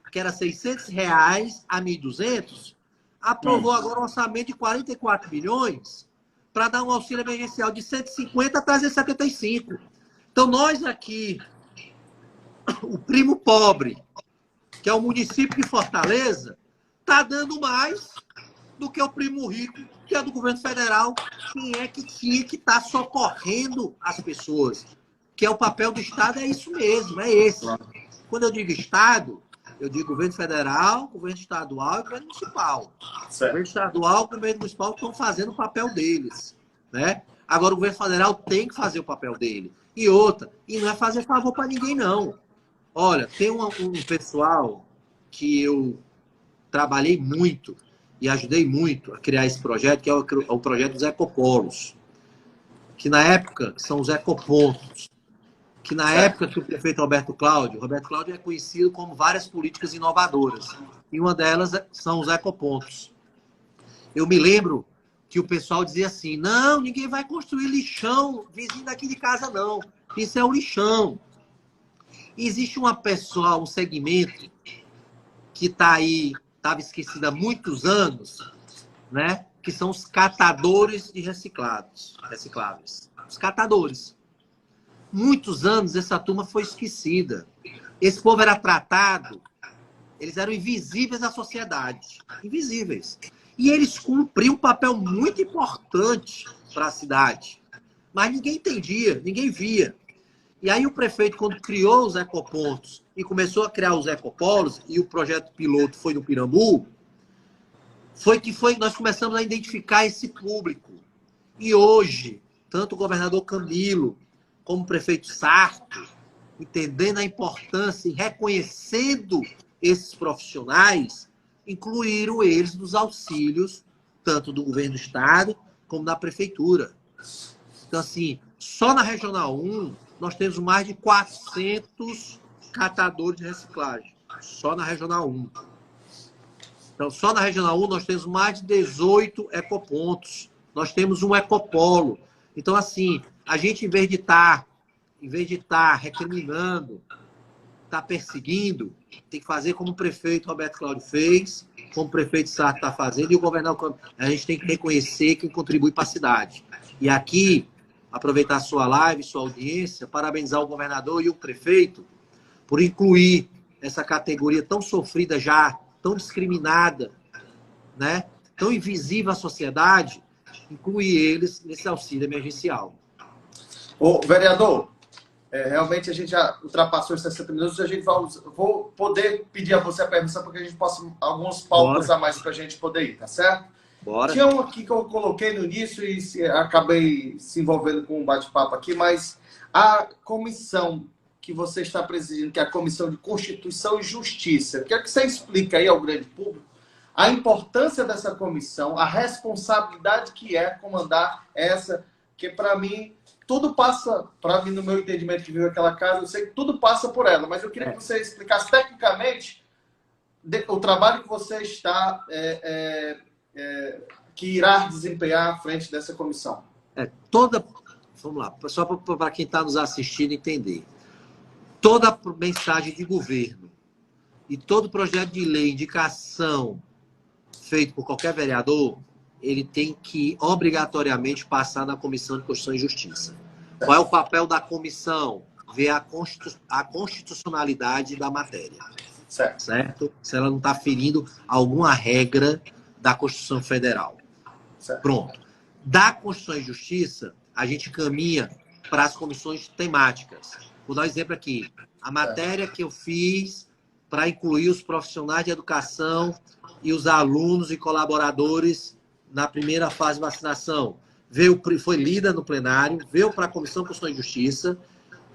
que era R$600 a 1.200, aprovou agora um orçamento de 44 bilhões para dar um auxílio emergencial de 150 a 375. Então, nós aqui, o primo pobre, que é o município de Fortaleza, está dando mais do que o primo rico, que é do governo federal. Quem é que tinha que estar socorrendo as pessoas? Que é o papel do Estado, é isso mesmo, é esse. Quando eu digo Estado, eu digo governo federal, governo estadual e governo municipal. Certo. O governo estadual e o governo municipal estão fazendo o papel deles, né? Agora, o governo federal tem que fazer o papel dele. E outra, e não é fazer favor para ninguém, não. Olha, tem um pessoal que eu trabalhei muito e ajudei muito a criar esse projeto, que é o projeto dos ecopolos. Que na época são os ecopontos. Que na época que o prefeito Roberto Cláudio é conhecido como várias políticas inovadoras. E uma delas são os ecopontos. Eu me lembro que o pessoal dizia assim, não, ninguém vai construir lixão vizinho daqui de casa, não. Isso é um lixão. E existe uma pessoa, um segmento que está aí, estava esquecido há muitos anos, né? Que são os catadores de recicláveis. Os catadores. Muitos anos essa turma foi esquecida. Esse povo era tratado, eles eram invisíveis à sociedade. Invisíveis. E eles cumpriam um papel muito importante para a cidade. Mas ninguém entendia, ninguém via. E aí o prefeito, quando criou os ecopontos e começou a criar os ecopolos, e o projeto piloto foi no Pirambu, nós começamos a identificar esse público. E hoje, tanto o governador Camilo como o prefeito Sarto, entendendo a importância e reconhecendo esses profissionais, incluíram eles nos auxílios, tanto do governo do estado como da prefeitura. Então, assim, só na Regional 1, nós temos mais de 400 catadores de reciclagem. Só na Regional 1. Então, só na Regional 1, nós temos mais de 18 ecopontos. Nós temos um ecopolo. Então, assim, a gente, em vez de estar recriminando, estar perseguindo, tem que fazer como o prefeito Roberto Cláudio fez, como o prefeito Sarto está fazendo, e o governador. A gente tem que reconhecer quem contribui para a cidade. E aqui, aproveitar a sua live, sua audiência, parabenizar o governador e o prefeito por incluir essa categoria tão sofrida já, tão discriminada, né? Tão invisível à sociedade, incluir eles nesse auxílio emergencial. Ô, vereador, realmente a gente já ultrapassou os 60 minutos, vou poder pedir a você a permissão para que a gente possa alguns palcos a mais para a gente poder ir, tá certo? Bora. Tinha um aqui que eu coloquei no início e acabei se envolvendo com um bate-papo aqui, mas a comissão que você está presidindo, que é a Comissão de Constituição e Justiça, quero que você explique aí ao grande público a importância dessa comissão, a responsabilidade que é comandar essa, que para mim, tudo passa, para mim, no meu entendimento que vive aquela casa, eu sei que tudo passa por ela, mas eu queria que você explicasse tecnicamente o trabalho que você está, que irá desempenhar à frente dessa comissão? Vamos lá, só para quem está nos assistindo entender. Toda mensagem de governo e todo projeto de lei, indicação feito por qualquer vereador, ele tem que obrigatoriamente passar na Comissão de Constituição e Justiça. Qual é o papel da comissão? Ver a constitucionalidade da matéria. Certo? Se ela não está ferindo alguma regra da Constituição Federal. Certo. Pronto. Da Constituição e Justiça, a gente caminha para as comissões temáticas. Vou dar um exemplo aqui. A matéria que eu fiz para incluir os profissionais de educação e os alunos e colaboradores na primeira fase de vacinação. Foi lida no plenário, veio para a Comissão de Constituição e Justiça,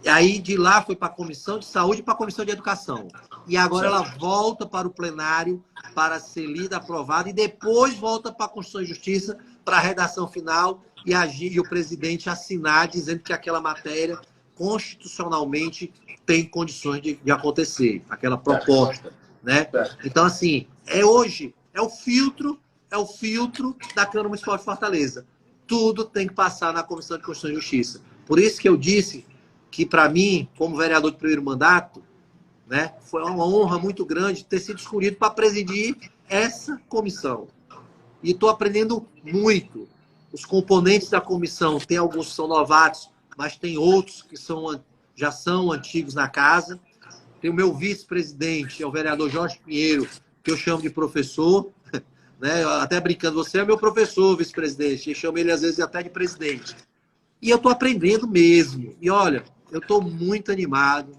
e aí de lá foi para a Comissão de Saúde e para a Comissão de Educação. E agora ela volta para o plenário para ser lida, aprovada, e depois volta para a Constituição e Justiça para a redação final e o presidente assinar dizendo que aquela matéria constitucionalmente tem condições de acontecer, aquela proposta, né? Então, assim, hoje é o filtro da Câmara Municipal de Fortaleza. Tudo tem que passar na Comissão de Constituição e Justiça. Por isso que eu disse que, para mim, como vereador de primeiro mandato, né, foi uma honra muito grande ter sido escolhido para presidir essa comissão. E estou aprendendo muito. Os componentes da comissão, tem alguns que são novatos, mas tem outros que já são antigos na casa. Tem o meu vice-presidente, é o vereador Jorge Pinheiro, que eu chamo de professor, né? Até brincando, você é meu professor, vice-presidente, eu chamo ele às vezes até de presidente. E eu estou aprendendo mesmo. E olha, eu estou muito animado,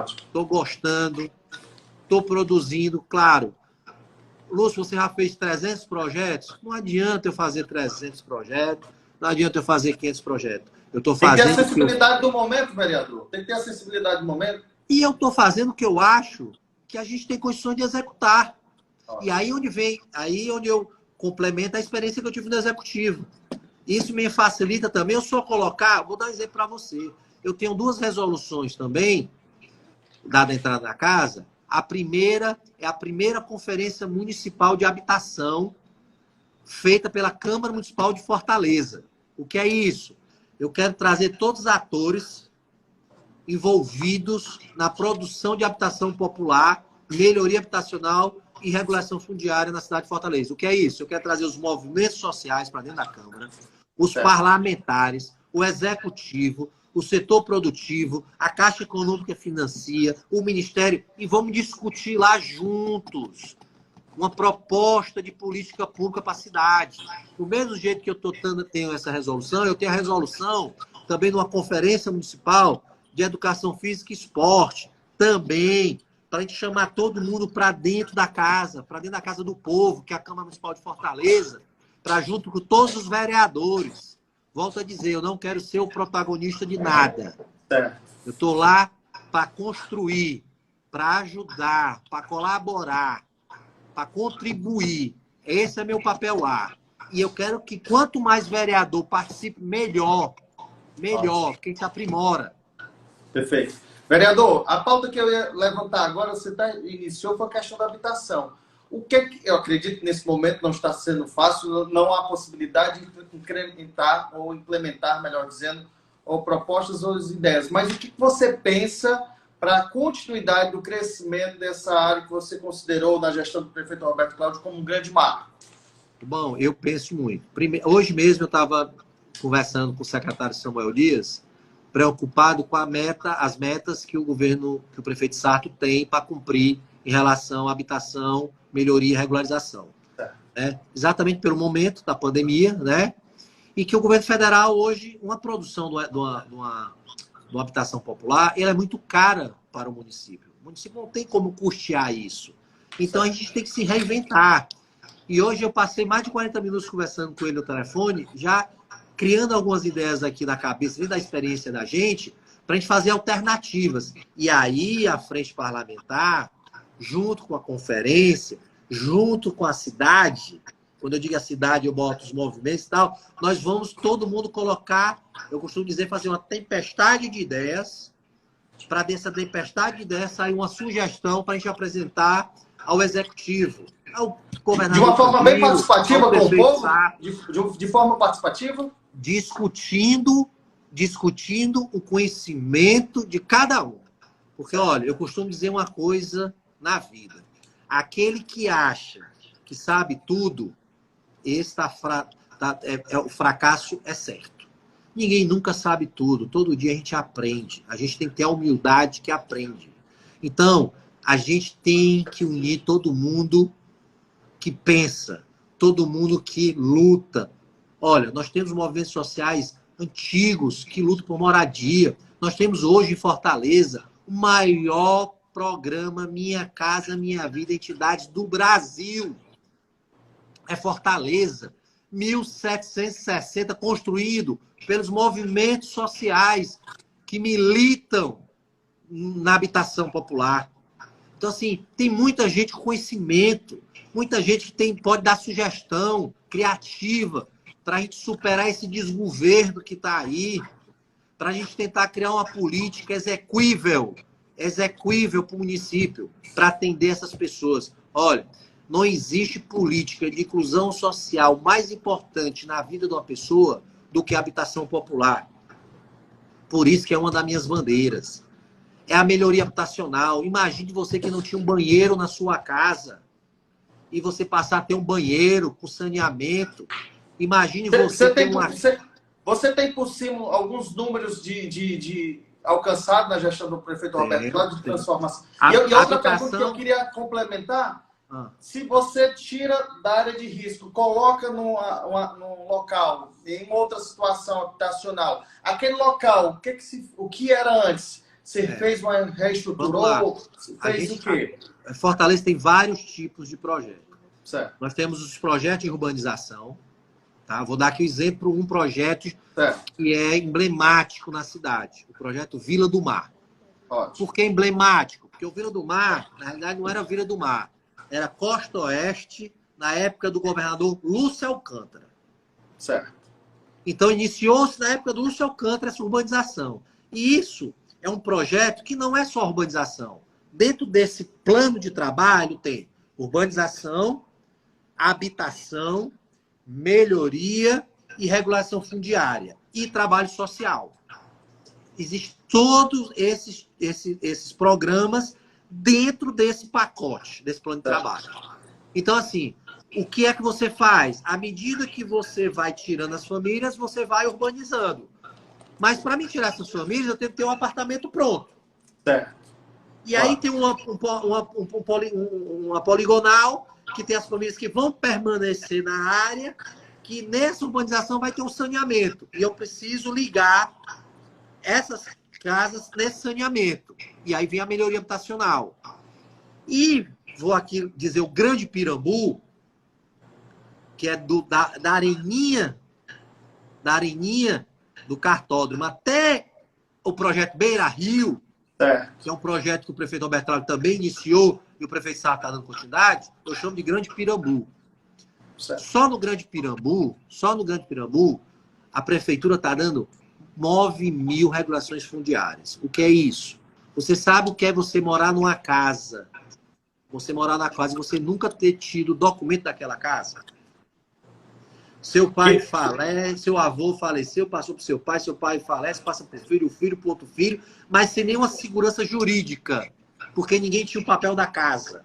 estou gostando, estou produzindo, claro. Lúcio, você já fez 300 projetos? Não adianta eu fazer 300 projetos, não adianta eu fazer 500 projetos. Eu estou fazendo... Tem que ter a sensibilidade do momento, vereador. Tem que ter a sensibilidade do momento. E eu estou fazendo o que eu acho que a gente tem condições de executar. E aí onde eu complemento a experiência que eu tive no Executivo. Isso me facilita também. Eu só colocar... Vou dar um exemplo para você. Eu tenho 2 resoluções também, dada a entrada na casa. A primeira é a primeira Conferência Municipal de Habitação feita pela Câmara Municipal de Fortaleza. O que é isso? Eu quero trazer todos os atores envolvidos na produção de habitação popular, melhoria habitacional e regulação fundiária na cidade de Fortaleza. O que é isso? Eu quero trazer os movimentos sociais para dentro da Câmara, os parlamentares, o Executivo, o setor produtivo, a Caixa Econômica financia, o Ministério, e vamos discutir lá juntos uma proposta de política pública para a cidade. Do mesmo jeito que eu tenho essa resolução, eu tenho a resolução também numa conferência municipal de educação física e esporte, também, para a gente chamar todo mundo para dentro da casa do povo, que é a Câmara Municipal de Fortaleza, para junto com todos os vereadores. Volto a dizer, eu não quero ser o protagonista de nada. Eu estou lá para construir, para ajudar, para colaborar, para contribuir. Esse é meu papel lá. E eu quero que quanto mais vereador participe, melhor, porque a gente aprimora. Perfeito. Vereador, a pauta que eu ia levantar agora, você iniciou, foi a questão da habitação. O que eu acredito que nesse momento não está sendo fácil, não há possibilidade de incrementar ou implementar, melhor dizendo, ou propostas ou ideias. Mas o que você pensa para a continuidade do crescimento dessa área que você considerou na gestão do prefeito Roberto Cláudio como um grande marco? Bom, eu penso muito. Hoje mesmo eu estava conversando com o secretário Samuel Dias, preocupado com as metas que o prefeito Sarto tem para cumprir em relação à habitação, melhoria e regularização. Né? Exatamente pelo momento da pandemia, né? E que o governo federal hoje, uma produção de uma habitação popular, ela é muito cara para o município. O município não tem como custear isso. Então a gente tem que se reinventar. E hoje eu passei mais de 40 minutos conversando com ele no telefone, já criando algumas ideias aqui na cabeça, da experiência da gente, para a gente fazer alternativas. E aí a frente parlamentar, junto com a conferência, junto com a cidade, quando eu digo a cidade, eu boto os movimentos e tal, nós vamos todo mundo colocar, eu costumo dizer, fazer uma tempestade de ideias, para dessa tempestade de ideias sair uma sugestão para a gente apresentar ao executivo, ao governador. De uma forma bem participativa com o povo? Sá, de forma participativa? discutindo o conhecimento de cada um. Porque, olha, eu costumo dizer uma coisa na vida. Aquele que acha que sabe tudo, o fracasso é certo. Ninguém nunca sabe tudo. Todo dia a gente aprende. A gente tem que ter a humildade que aprende. Então, a gente tem que unir todo mundo que pensa, todo mundo que luta. Olha, nós temos movimentos sociais antigos que lutam por moradia. Nós temos hoje em Fortaleza o maior programa Minha Casa Minha Vida Entidades do Brasil. É Fortaleza, 1760, construído pelos movimentos sociais que militam na habitação popular. Então, assim, tem muita gente com conhecimento, muita gente que pode dar sugestão criativa para a gente superar esse desgoverno que está aí, para a gente tentar criar uma política exequível para o município, para atender essas pessoas. Olha, não existe política de inclusão social mais importante na vida de uma pessoa do que a habitação popular. Por isso que é uma das minhas bandeiras. É a melhoria habitacional. Imagine você que não tinha um banheiro na sua casa e você passar a ter um banheiro com saneamento. Imagine você ter uma... Você tem por cima alguns números de alcançado na gestão do prefeito Roberto Cláudio de transformação. E outra pergunta que eu queria complementar, se você tira da área de risco, coloca num local, em outra situação habitacional, aquele local, o que era antes? Você fez uma reestruturou? Fez o quê? Fortaleza tem vários tipos de projetos. Certo. Nós temos os projetos de urbanização. Tá? Vou dar aqui um exemplo, um projeto que é emblemático na cidade. O projeto Vila do Mar. Ótimo. Por que emblemático? Porque o Vila do Mar, na realidade, não era Vila do Mar. Era Costa Oeste, na época do governador Lúcio Alcântara. Certo. Então, iniciou-se na época do Lúcio Alcântara essa urbanização. E isso é um projeto que não é só urbanização. Dentro desse plano de trabalho tem urbanização, habitação, melhoria e regulação fundiária e trabalho social. Existem todos esses programas dentro desse pacote, desse plano de trabalho. Então, assim, o que é que você faz? À medida que você vai tirando as famílias, você vai urbanizando. Mas para me tirar essas famílias, eu tenho que ter um apartamento pronto. Certo. E aí tem uma poligonal, que tem as famílias que vão permanecer na área, que nessa urbanização vai ter um saneamento. E eu preciso ligar essas casas nesse saneamento. E aí vem a melhoria habitacional. E vou aqui dizer o Grande Pirambu, que é da Areninha do Cartódromo até o projeto Beira Rio, que é um projeto que o prefeito Roberto Cláudio também iniciou e o prefeito Sá está dando continuidade, eu chamo de Grande Pirambu. Só no Grande Pirambu, a prefeitura está dando 9.000 regulações fundiárias. O que é isso? Você sabe o que é você morar numa casa. Você morar na casa e você nunca ter tido documento daquela casa? Seu pai falece, seu avô faleceu, passou para seu pai falece, passa para o filho para outro filho, mas sem nenhuma segurança jurídica, porque ninguém tinha o papel da casa.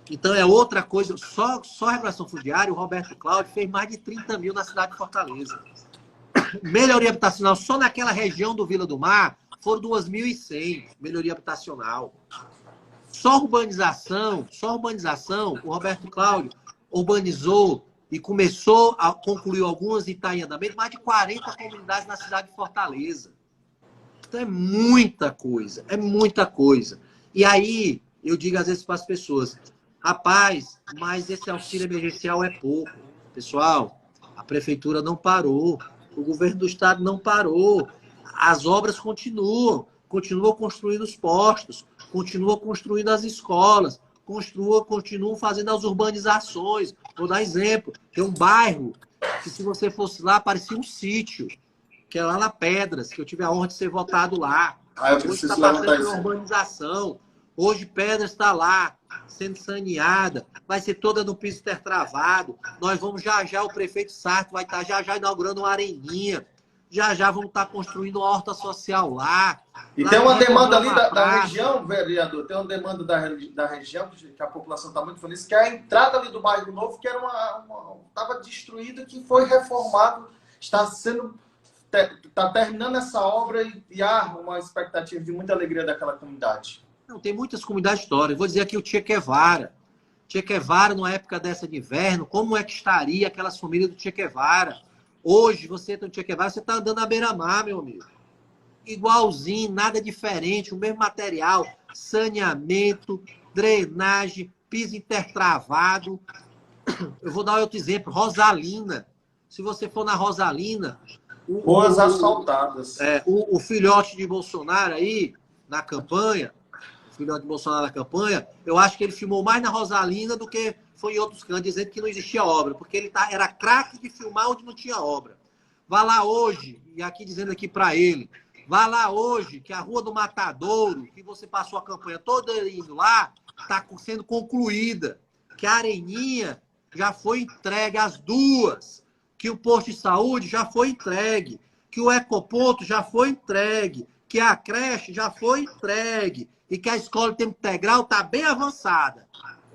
Então é outra coisa, só a regulação fundiária, o Roberto Cláudio fez mais de 30.000 na cidade de Fortaleza. Melhoria habitacional, só naquela região do Vila do Mar, foram 2.100 melhoria habitacional. Só urbanização, o Roberto Cláudio urbanizou e começou a concluir algumas e está em andamento, mais de 40 comunidades na cidade de Fortaleza. Então é muita coisa, E aí, eu digo às vezes para as pessoas, rapaz, mas esse auxílio emergencial é pouco. Pessoal, a prefeitura não parou, o governo do estado não parou, as obras continuam construindo os postos, continuam construindo as escolas, continuam fazendo as urbanizações. Vou dar exemplo. Tem um bairro que, se você fosse lá, parecia um sítio, que é lá na Pedras, que eu tive a honra de ser votado lá. Eu preciso levantar isso. Urbanização. Hoje Pedras está lá, sendo saneada, vai ser toda no piso intertravado. Nós vamos já, o prefeito Sarto vai estar já inaugurando uma areninha. Já vamos estar construindo uma horta social lá. E lá tem uma demanda ali da praça. região, vereador, tem uma demanda da região, que a população está muito feliz, que é a entrada ali do bairro Novo, que era estava destruída, que foi reformado, está terminando essa obra e há uma expectativa de muita alegria daquela comunidade. Não, tem muitas comunidades históricas. Vou dizer aqui o Che Guevara. Che Guevara, numa época dessa de inverno, como é que estaria aquelas famílias do Che Guevara? Hoje, você tem o Che Guevara, você está andando à beira-mar, meu amigo. Igualzinho, nada diferente, o mesmo material, saneamento, drenagem, piso intertravado. Eu vou dar outro exemplo, Rosalina. Se você for na Rosalina... Ruas asfaltadas. O filhote de Bolsonaro aí, na campanha, eu acho que ele filmou mais na Rosalina do que foi em outros cantos, dizendo que não existia obra, porque ele era craque de filmar onde não tinha obra. Vá lá hoje, e aqui dizendo aqui para ele, vá lá hoje, que a Rua do Matadouro, que você passou a campanha toda indo lá, está sendo concluída, que a Areninha já foi entregue, as duas, que o posto de saúde já foi entregue, que o ecoponto já foi entregue, que a creche já foi entregue, e que a escola de tempo integral está bem avançada.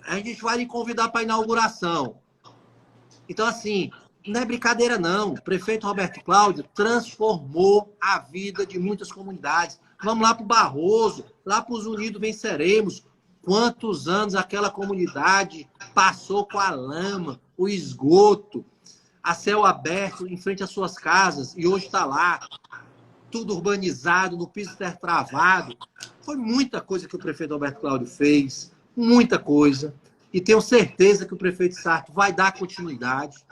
A gente vai lhe convidar para a inauguração. Então, assim, não é brincadeira, não. O prefeito Roberto Cláudio transformou a vida de muitas comunidades. Vamos lá para o Barroso, lá para os Unidos Venceremos. Quantos anos aquela comunidade passou com a lama, o esgoto, a céu aberto em frente às suas casas, e hoje está lá, tudo urbanizado, no piso intertravado. Foi muita coisa que o prefeito Roberto Cláudio fez, muita coisa, e tenho certeza que o prefeito Sarto vai dar continuidade.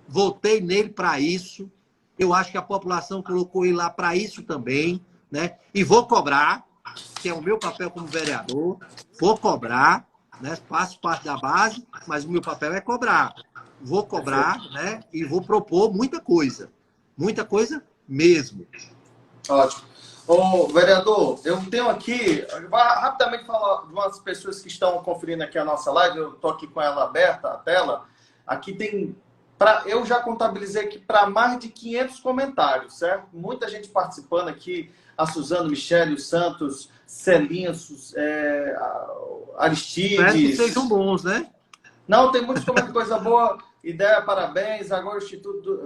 Votei nele para isso, eu acho que a população colocou ele lá para isso também, né? E vou cobrar, que é o meu papel como vereador, vou cobrar, né? Faço parte da base, mas o meu papel é cobrar. Vou cobrar, né? E vou propor muita coisa mesmo. Ótimo. Ô, vereador, eu tenho aqui, vou rapidamente falar de umas pessoas que estão conferindo aqui a nossa live, eu estou aqui com ela aberta, a tela. Aqui tem, eu já contabilizei aqui para mais de 500 comentários, certo? Muita gente participando aqui, a Suzano, Michele, os Santos, Celinha, Aristides. Espero que sejam bons, né? Não, tem muitos comentários, coisa boa, ideia, parabéns, agora o Instituto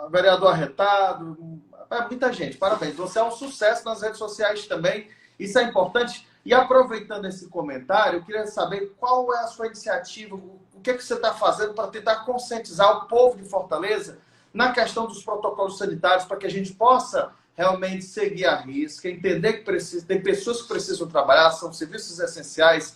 vereador arretado, muita gente, parabéns. Você é um sucesso nas redes sociais também, isso é importante. E aproveitando esse comentário, eu queria saber qual é a sua iniciativa, o que você está fazendo para tentar conscientizar o povo de Fortaleza na questão dos protocolos sanitários, para que a gente possa realmente seguir a risca, entender que tem pessoas que precisam trabalhar, são serviços essenciais,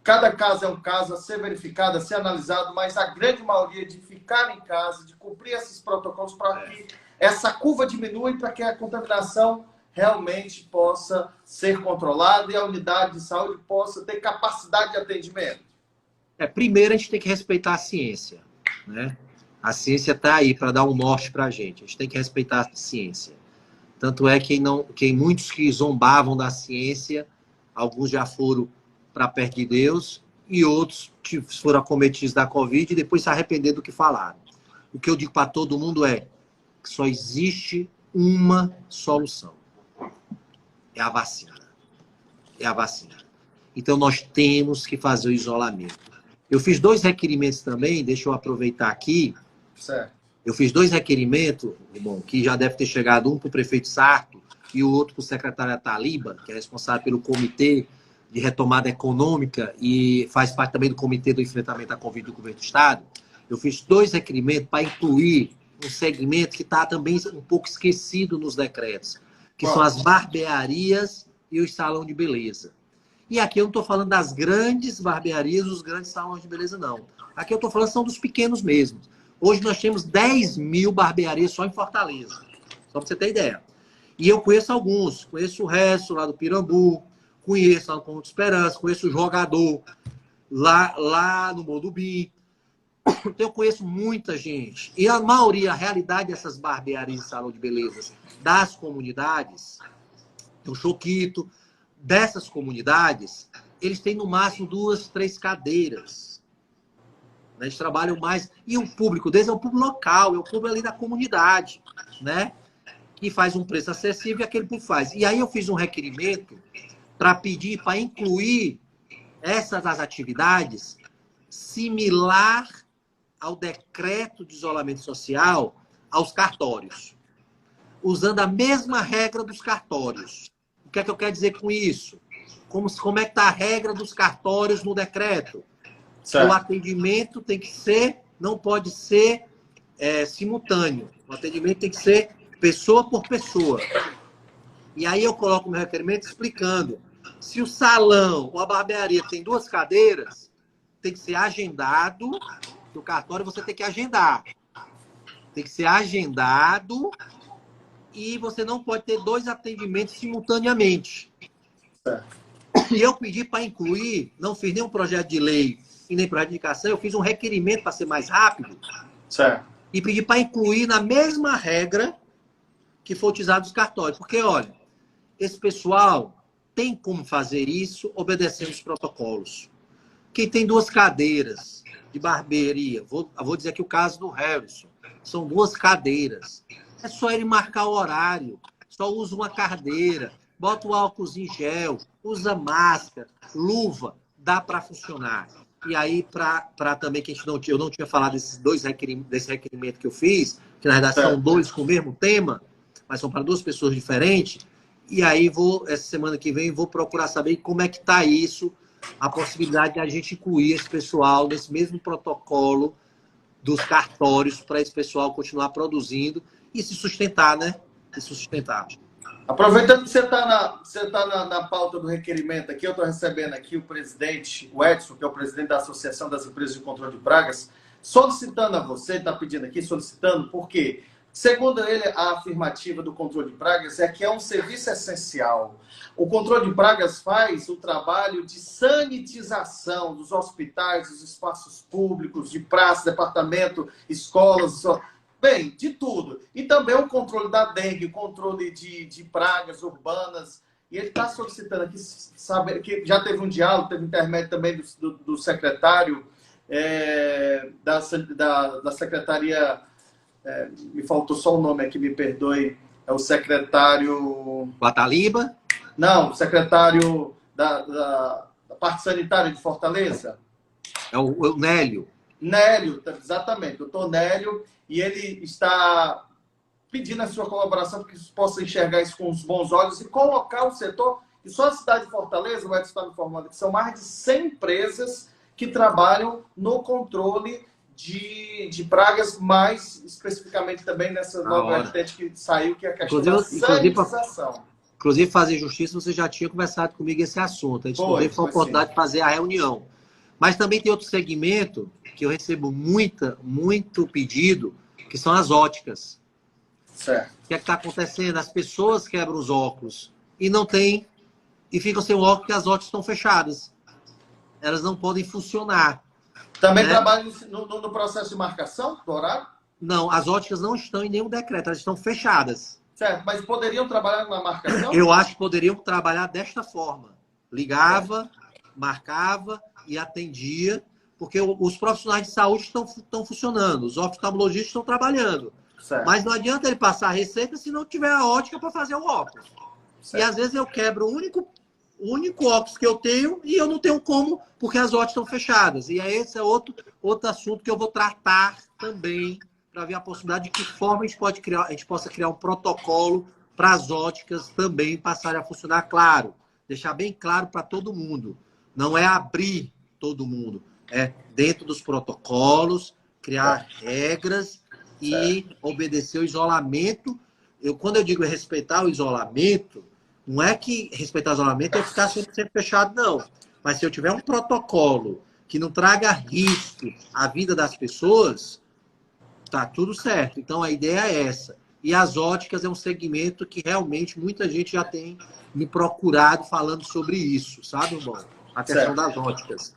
cada caso é um caso a ser verificado, a ser analisado, mas a grande maioria de ficar em casa, de cumprir esses protocolos para que essa curva diminua e para que a contaminação realmente possa ser controlada e a unidade de saúde possa ter capacidade de atendimento. Primeiro, a gente tem que respeitar a ciência, né? A ciência está aí para dar um norte para a gente. A gente tem que respeitar a ciência. Tanto é que muitos que zombavam da ciência, alguns já foram para perto de Deus e outros foram acometidos da Covid e depois se arrependeram do que falaram. O que eu digo para todo mundo é que só existe uma solução. É a vacina. É a vacina. Então, nós temos que fazer o isolamento. Eu fiz 2 requerimentos também, deixa eu aproveitar aqui. Certo. Eu fiz 2 requerimentos, irmão, que já deve ter chegado, um para o prefeito Sarto e o outro para o secretário Taliba, que é responsável pelo Comitê de Retomada Econômica e faz parte também do Comitê do Enfrentamento à Covid do Governo do Estado. Eu fiz 2 requerimentos para incluir um segmento que está também um pouco esquecido nos decretos, que são as barbearias e os salões de beleza. E aqui eu não estou falando das grandes barbearias, dos grandes salões de beleza, não. Aqui eu estou falando são dos pequenos mesmo. Hoje nós temos 10 mil barbearias só em Fortaleza. Só para você ter ideia. E eu conheço alguns. Conheço o Resto, lá do Pirambu. Conheço lá no Conjunto Esperança. Conheço o Jogador, lá no Modubim. Então eu conheço muita gente. E a maioria, a realidade dessas barbearias e salão de beleza das comunidades tem o Choquito. Dessas comunidades, eles têm no máximo 2, 3 cadeiras. Eles trabalham mais. E o público deles é o público local, é o público ali da comunidade, né? Que faz um preço acessível e aquele público faz. E aí eu fiz um requerimento para pedir, para incluir essas atividades similar ao decreto de isolamento social aos cartórios, usando a mesma regra dos cartórios. O que é que eu quero dizer com isso? Como é que está a regra dos cartórios no decreto? Certo. O atendimento tem que ser, não pode ser simultâneo. O atendimento tem que ser pessoa por pessoa. E aí eu coloco meu requerimento explicando. Se o salão ou a barbearia tem 2 cadeiras, tem que ser agendado. No cartório você tem que agendar. Tem que ser agendado e você não pode ter 2 atendimentos simultaneamente. Certo. E eu pedi para incluir, não fiz nenhum projeto de lei e nem projeto de indicação, eu fiz um requerimento para ser mais rápido. Certo. E pedi para incluir na mesma regra que foi utilizado nos cartórios. Porque, olha, esse pessoal tem como fazer isso obedecendo os protocolos. Quem tem 2 cadeiras de barbearia, vou dizer aqui o caso do Harrison, são 2 cadeiras. É só ele marcar o horário, só usa uma cadeira, bota o álcool em gel, usa máscara, luva, dá para funcionar. E aí, para também que eu não tinha falado desse requerimento que eu fiz, que na verdade são 2 com o mesmo tema, mas são para 2 pessoas diferentes. E aí, essa semana que vem, vou procurar saber como é que está isso, a possibilidade de a gente incluir esse pessoal nesse mesmo protocolo dos cartórios para esse pessoal continuar produzindo e se sustentar, né? Se sustentar. Aproveitando que você está na pauta do requerimento aqui, eu estou recebendo aqui o presidente, o Edson, que é o presidente da Associação das Empresas de Controle de Pragas, solicitando a você, está pedindo aqui, solicitando, por quê? Segundo ele, a afirmativa do controle de pragas é que é um serviço essencial. O controle de pragas faz o trabalho de sanitização dos hospitais, dos espaços públicos, de praças, departamento, escolas, bem, de tudo. E também o controle da dengue, o controle de pragas urbanas. E ele está solicitando aqui, sabe, que já teve um diálogo, teve intermédio também do secretário da Secretaria... me faltou só o nome aqui, me perdoe. É o secretário... Guataliba? Não, o secretário da parte sanitária de Fortaleza. É o Nélio. Nélio, exatamente. Doutor Nélio. E ele está pedindo a sua colaboração para que possa enxergar isso com os bons olhos e colocar o setor. E só a cidade de Fortaleza, o Edson está me informando que são mais de 100 empresas que trabalham no controle de pragas, mais especificamente também nessa nova vertente que saiu, que é a questão da sanitização. Inclusive, fazer justiça, você já tinha conversado comigo esse assunto. A gente foi a oportunidade de fazer a reunião. Mas também tem outro segmento que eu recebo muito pedido, que são as óticas. Certo. O que é que está acontecendo? As pessoas quebram os óculos e não tem, e ficam sem o óculos porque as óticas estão fechadas. Elas não podem funcionar. Também trabalham no processo de marcação do horário? Não, as óticas não estão em nenhum decreto, elas estão fechadas. Certo, mas poderiam trabalhar na marcação? Eu acho que poderiam trabalhar desta forma. Ligava, marcava e atendia, porque os profissionais de saúde estão funcionando, os oftalmologistas estão trabalhando. Certo. Mas não adianta ele passar a receita se não tiver a ótica para fazer o óculos. Certo. E às vezes eu quebro o único óculos que eu tenho e eu não tenho como, porque as óticas estão fechadas. E aí esse é outro assunto que eu vou tratar também, para ver a possibilidade de que forma a gente possa criar um protocolo para as óticas também passarem a funcionar. Claro, deixar bem claro para todo mundo. Não é abrir todo mundo, é dentro dos protocolos, criar regras e obedecer o isolamento. Quando eu digo respeitar o isolamento, não é que respeitar o isolamento é ficar 100% fechado, não. Mas se eu tiver um protocolo que não traga risco à vida das pessoas, tá tudo certo. Então a ideia é essa. E as óticas é um segmento que realmente muita gente já tem me procurado falando sobre isso, sabe, irmão? A questão das óticas.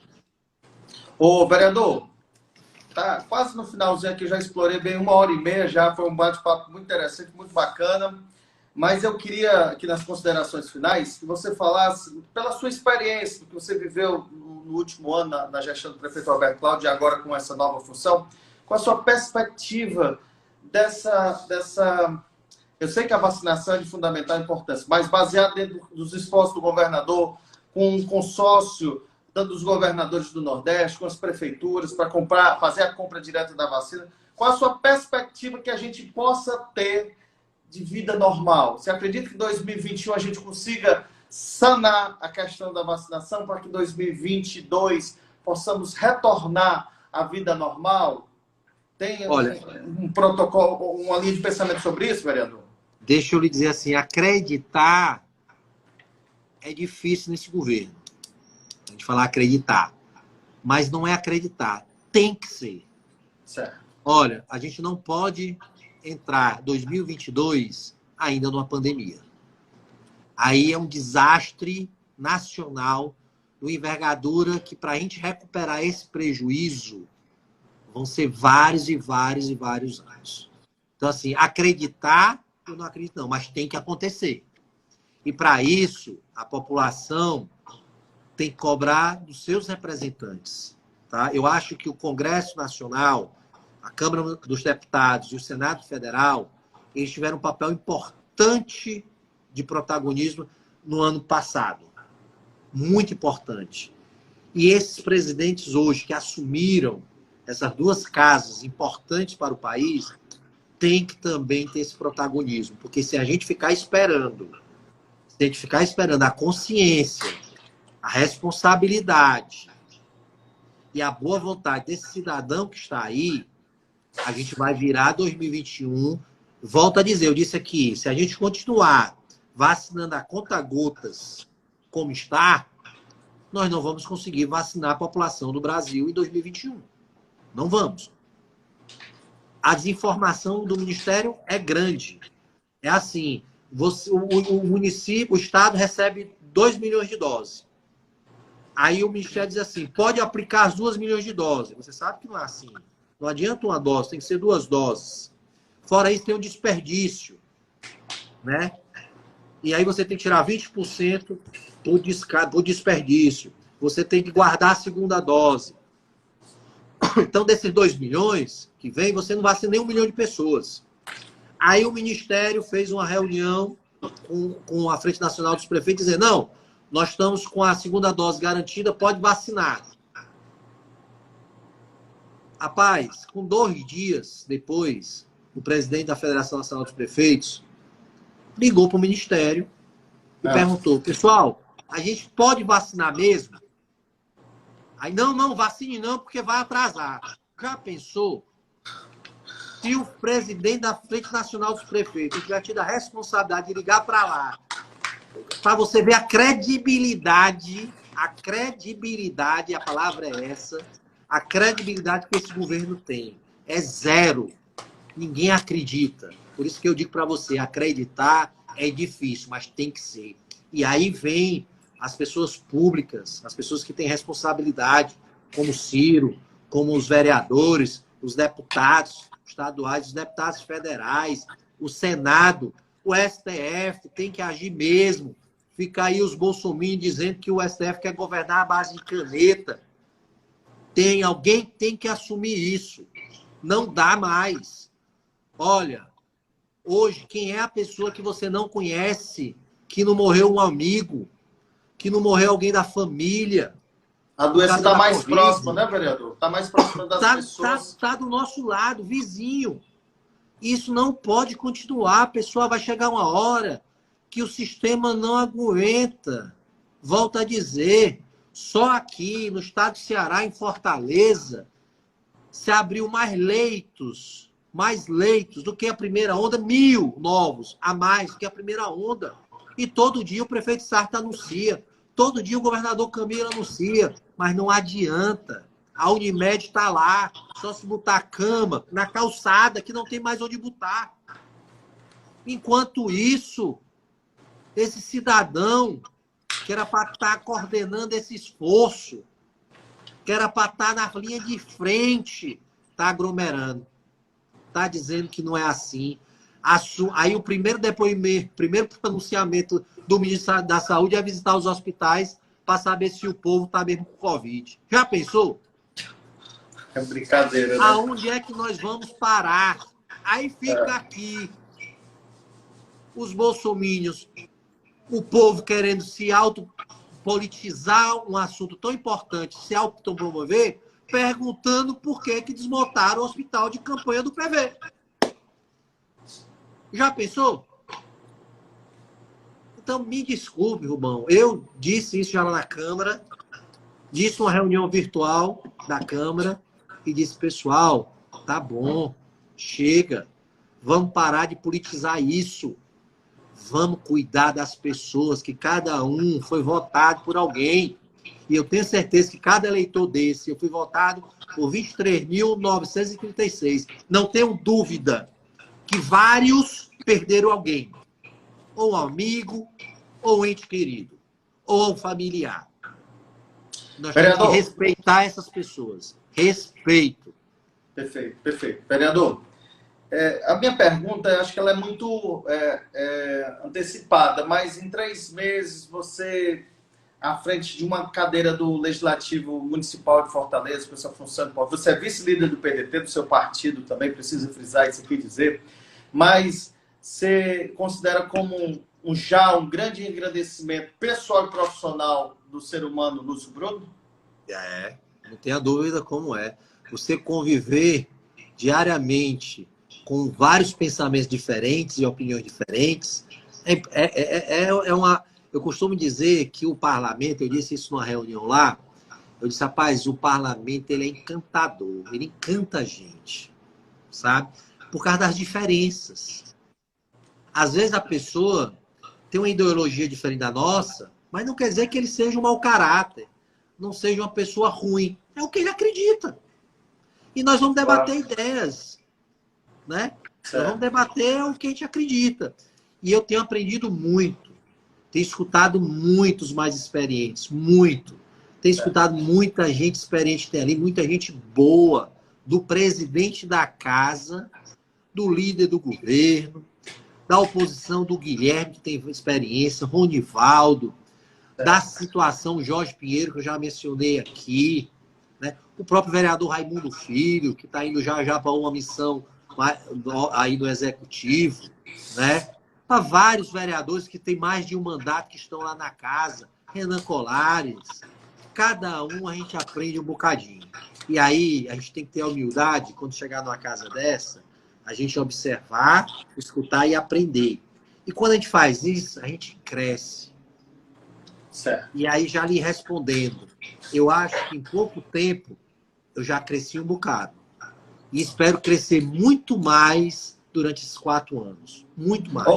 Ô, vereador, tá quase no finalzinho aqui, eu já explorei bem 1h30 já, foi um bate-papo muito interessante, muito bacana. Mas eu queria que nas considerações finais que você falasse, pela sua experiência, que você viveu no último ano na gestão do prefeito Roberto Cláudio e agora com essa nova função, com a sua perspectiva dessa... Eu sei que a vacinação é de fundamental importância, mas baseado dentro dos esforços do governador, com um consórcio dos governadores do Nordeste, com as prefeituras, para fazer a compra direta da vacina, qual a sua perspectiva que a gente possa ter de vida normal? Você acredita que em 2021 a gente consiga sanar a questão da vacinação para que em 2022 possamos retornar à vida normal? Tem um protocolo, uma linha de pensamento sobre isso, vereador? Deixa eu lhe dizer assim, acreditar é difícil nesse governo. A gente falar acreditar. Mas não é acreditar. Tem que ser. Certo. Olha, a gente não pode entrar 2022 ainda numa pandemia. Aí é um desastre nacional, de envergadura que para a gente recuperar esse prejuízo vão ser vários e vários e vários anos. Então, assim, acreditar, eu não acredito não, mas tem que acontecer. E para isso, a população tem que cobrar dos seus representantes. Tá? Eu acho que o Congresso Nacional, a Câmara dos Deputados e o Senado Federal, eles tiveram um papel importante de protagonismo no ano passado. Muito importante. E esses presidentes hoje que assumiram essas duas casas importantes para o país, têm que também ter esse protagonismo. Porque se a gente ficar esperando, a consciência, a responsabilidade e a boa vontade desse cidadão que está aí, a gente vai virar 2021. Volto a dizer, eu disse aqui, se a gente continuar vacinando a conta-gotas como está, nós não vamos conseguir vacinar a população do Brasil em 2021. Não vamos. A desinformação do Ministério é grande. É assim, o município, o Estado recebe 2 milhões de doses. Aí o Ministério diz assim, pode aplicar as 2 milhões de doses. Você sabe que não é assim. Não adianta uma dose, tem que ser 2 doses. Fora isso, tem um desperdício. Né? E aí você tem que tirar 20% por desperdício. Você tem que guardar a segunda dose. Então, desses 2 milhões que vem, você não vacina nem 1 milhão de pessoas. Aí o Ministério fez uma reunião com a Frente Nacional dos Prefeitos, dizendo, não, nós estamos com a segunda dose garantida, pode vacinar. Rapaz, com 2 dias depois, o presidente da Federação Nacional dos Prefeitos ligou para o Ministério e perguntou, pessoal, a gente pode vacinar mesmo? Aí, não, vacine não, porque vai atrasar. Já pensou? Se o presidente da Frente Nacional dos Prefeitos tiver tido a responsabilidade de ligar para lá, para você ver a credibilidade, a palavra é essa, a credibilidade que esse governo tem. É zero. Ninguém acredita. Por isso que eu digo para você, acreditar é difícil, mas tem que ser. E aí vem as pessoas públicas, as pessoas que têm responsabilidade, como o Ciro, como os vereadores, os deputados estaduais, os deputados federais, o Senado, o STF tem que agir mesmo. Fica aí os bolsominions dizendo que o STF quer governar à base de caneta. Alguém tem que assumir isso. Não dá mais. Olha, hoje, quem é a pessoa que você não conhece, que não morreu um amigo, que não morreu alguém da família? A doença está mais próxima, né, vereador? Está mais próxima das pessoas. Está do nosso lado, vizinho. Isso não pode continuar. A pessoa vai chegar uma hora que o sistema não aguenta. Volto a dizer, só aqui no estado de Ceará, em Fortaleza, se abriu mais leitos do que a primeira onda, 1.000 novos a mais do que a primeira onda. E todo dia o prefeito Sarta anuncia, todo dia o governador Camilo anuncia, mas não adianta. A Unimed está lá, só se botar a cama na calçada, que não tem mais onde botar. Enquanto isso, esse cidadão, que era para estar coordenando esse esforço, que era para estar na linha de frente, está aglomerando. Está dizendo que não é assim. Aí o primeiro depoimento, primeiro pronunciamento do ministro da Saúde é visitar os hospitais para saber se o povo está mesmo com Covid. Já pensou? É brincadeira, né? Aonde é que nós vamos parar? Aí fica aqui os bolsomínios, o povo querendo se autopolitizar um assunto tão importante, se autopromover, perguntando por que desmontaram o hospital de campanha do PV. Já pensou? Então, me desculpe, Rubão. Eu disse isso já lá na Câmara, disse uma reunião virtual da Câmara e disse, pessoal, tá bom, chega, vamos parar de politizar isso. Vamos cuidar das pessoas, que cada um foi votado por alguém. E eu tenho certeza que cada eleitor desse, eu fui votado por 23.936. Não tenho dúvida que vários perderam alguém. Ou um amigo, ou um ente querido, ou um familiar. Nós temos que respeitar essas pessoas. Respeito. Perfeito, perfeito. Vereador, a minha pergunta, acho que ela é muito antecipada, mas em 3 meses você, à frente de uma cadeira do Legislativo Municipal de Fortaleza, com essa função, você é vice-líder do PDT, do seu partido também, preciso frisar isso aqui e dizer, mas você considera como já um grande agradecimento pessoal e profissional do ser humano Lúcio Bruno? Não tenha dúvida como é. Você conviver diariamente com vários pensamentos diferentes e opiniões diferentes, eu costumo dizer que o parlamento, eu disse isso numa reunião lá, eu disse, rapaz, o parlamento ele é encantador, ele encanta a gente, sabe? Por causa das diferenças. Às vezes a pessoa tem uma ideologia diferente da nossa, mas não quer dizer que ele seja um mau caráter, não seja uma pessoa ruim. É o que ele acredita. E nós vamos debater ideias, né? Nós vamos debater o que a gente acredita. E eu tenho aprendido muito. Tenho escutado muitos mais experientes. Muito. Tenho escutado muita gente experiente que tem ali, muita gente boa. Do presidente da casa, do líder do governo, da oposição do Guilherme, que tem experiência, Ronivaldo, da situação Jorge Pinheiro, que eu já mencionei aqui, né? O próprio vereador Raimundo Filho, que está indo já para uma missão aí no Executivo, né? Para vários vereadores que têm mais de um mandato que estão lá na casa, Renan Colares, cada um a gente aprende um bocadinho. E aí a gente tem que ter a humildade, quando chegar numa casa dessa, a gente observar, escutar e aprender. E quando a gente faz isso, a gente cresce. Certo. E aí, já lhe respondendo, eu acho que em pouco tempo eu já cresci um bocado. E espero crescer muito mais durante esses 4 anos. Muito mais.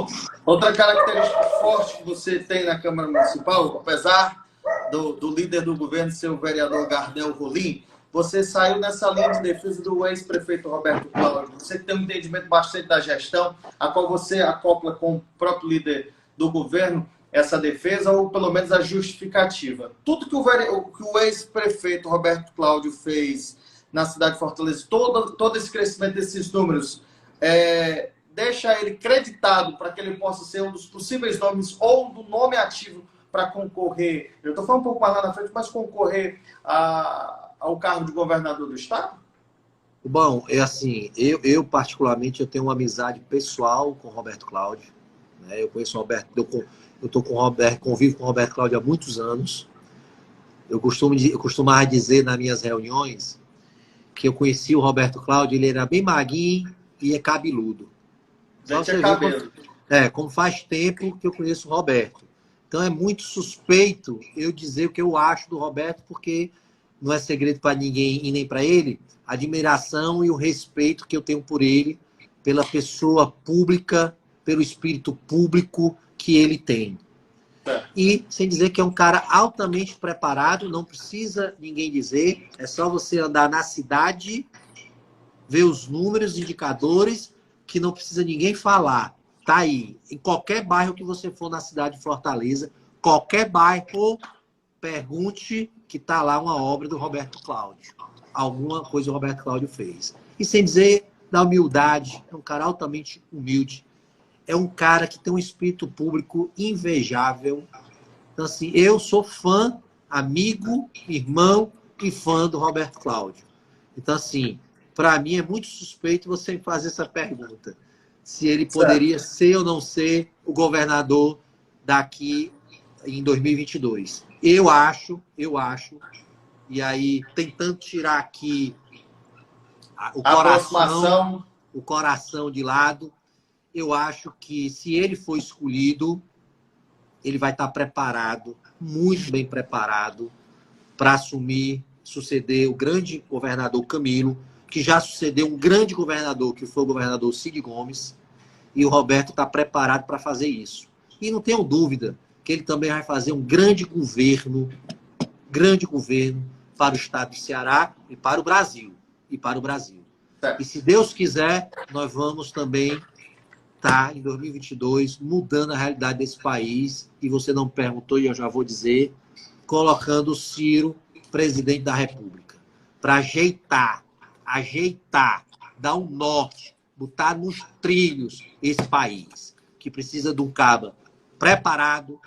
Outra característica forte que você tem na Câmara Municipal, apesar do líder do governo ser o vereador Gardel Rolim, você saiu nessa linha de defesa do ex-prefeito Roberto Cláudio. Você tem um entendimento bastante da gestão, a qual você acopla com o próprio líder do governo essa defesa, ou pelo menos a justificativa. Tudo que o ex-prefeito Roberto Cláudio fez na cidade de Fortaleza, todo esse crescimento desses números, deixa ele creditado para que ele possa ser um dos possíveis nomes ou do nome ativo para concorrer, eu estou falando um pouco mais lá na frente, mas concorrer ao cargo de governador do estado? Bom, assim, eu particularmente eu tenho uma amizade pessoal com o Roberto Cláudio, né? Eu conheço o Roberto, eu tô com o Roberto, convivo com o Roberto Cláudio há muitos anos. Eu costumava dizer nas minhas reuniões que eu conheci o Roberto Cláudio, ele era bem magrinho e é cabeludo. Já tinha cabelo. Como faz tempo que eu conheço o Roberto. Então é muito suspeito eu dizer o que eu acho do Roberto, porque não é segredo para ninguém e nem para ele, a admiração e o respeito que eu tenho por ele, pela pessoa pública, pelo espírito público que ele tem. E sem dizer que é um cara altamente preparado, não precisa ninguém dizer, é só você andar na cidade, ver os números, indicadores, que não precisa ninguém falar. Tá aí, em qualquer bairro que você for na cidade de Fortaleza, qualquer bairro, pergunte que tá lá uma obra do Roberto Cláudio. Alguma coisa o Roberto Cláudio fez. E sem dizer da humildade, é um cara altamente humilde, é um cara que tem um espírito público invejável. Então, assim, eu sou fã, amigo, irmão e fã do Roberto Cláudio. Então, assim, para mim é muito suspeito você fazer essa pergunta. Se ele poderia ser ou não ser o governador daqui em 2022. Eu acho, e aí tentando tirar aqui o coração de lado, eu acho que se ele for escolhido, ele vai estar preparado, muito bem preparado, para suceder o grande governador Camilo, que já sucedeu um grande governador, que foi o governador Cid Gomes, e o Roberto está preparado para fazer isso. E não tenho dúvida que ele também vai fazer um grande governo para o estado do Ceará e para o Brasil. E se Deus quiser, nós vamos também estar em 2022 mudando a realidade desse país. E você não me perguntou, e eu já vou dizer, colocando o Ciro presidente da República, para ajeitar, dar um norte, botar nos trilhos esse país, que precisa de um caba preparado,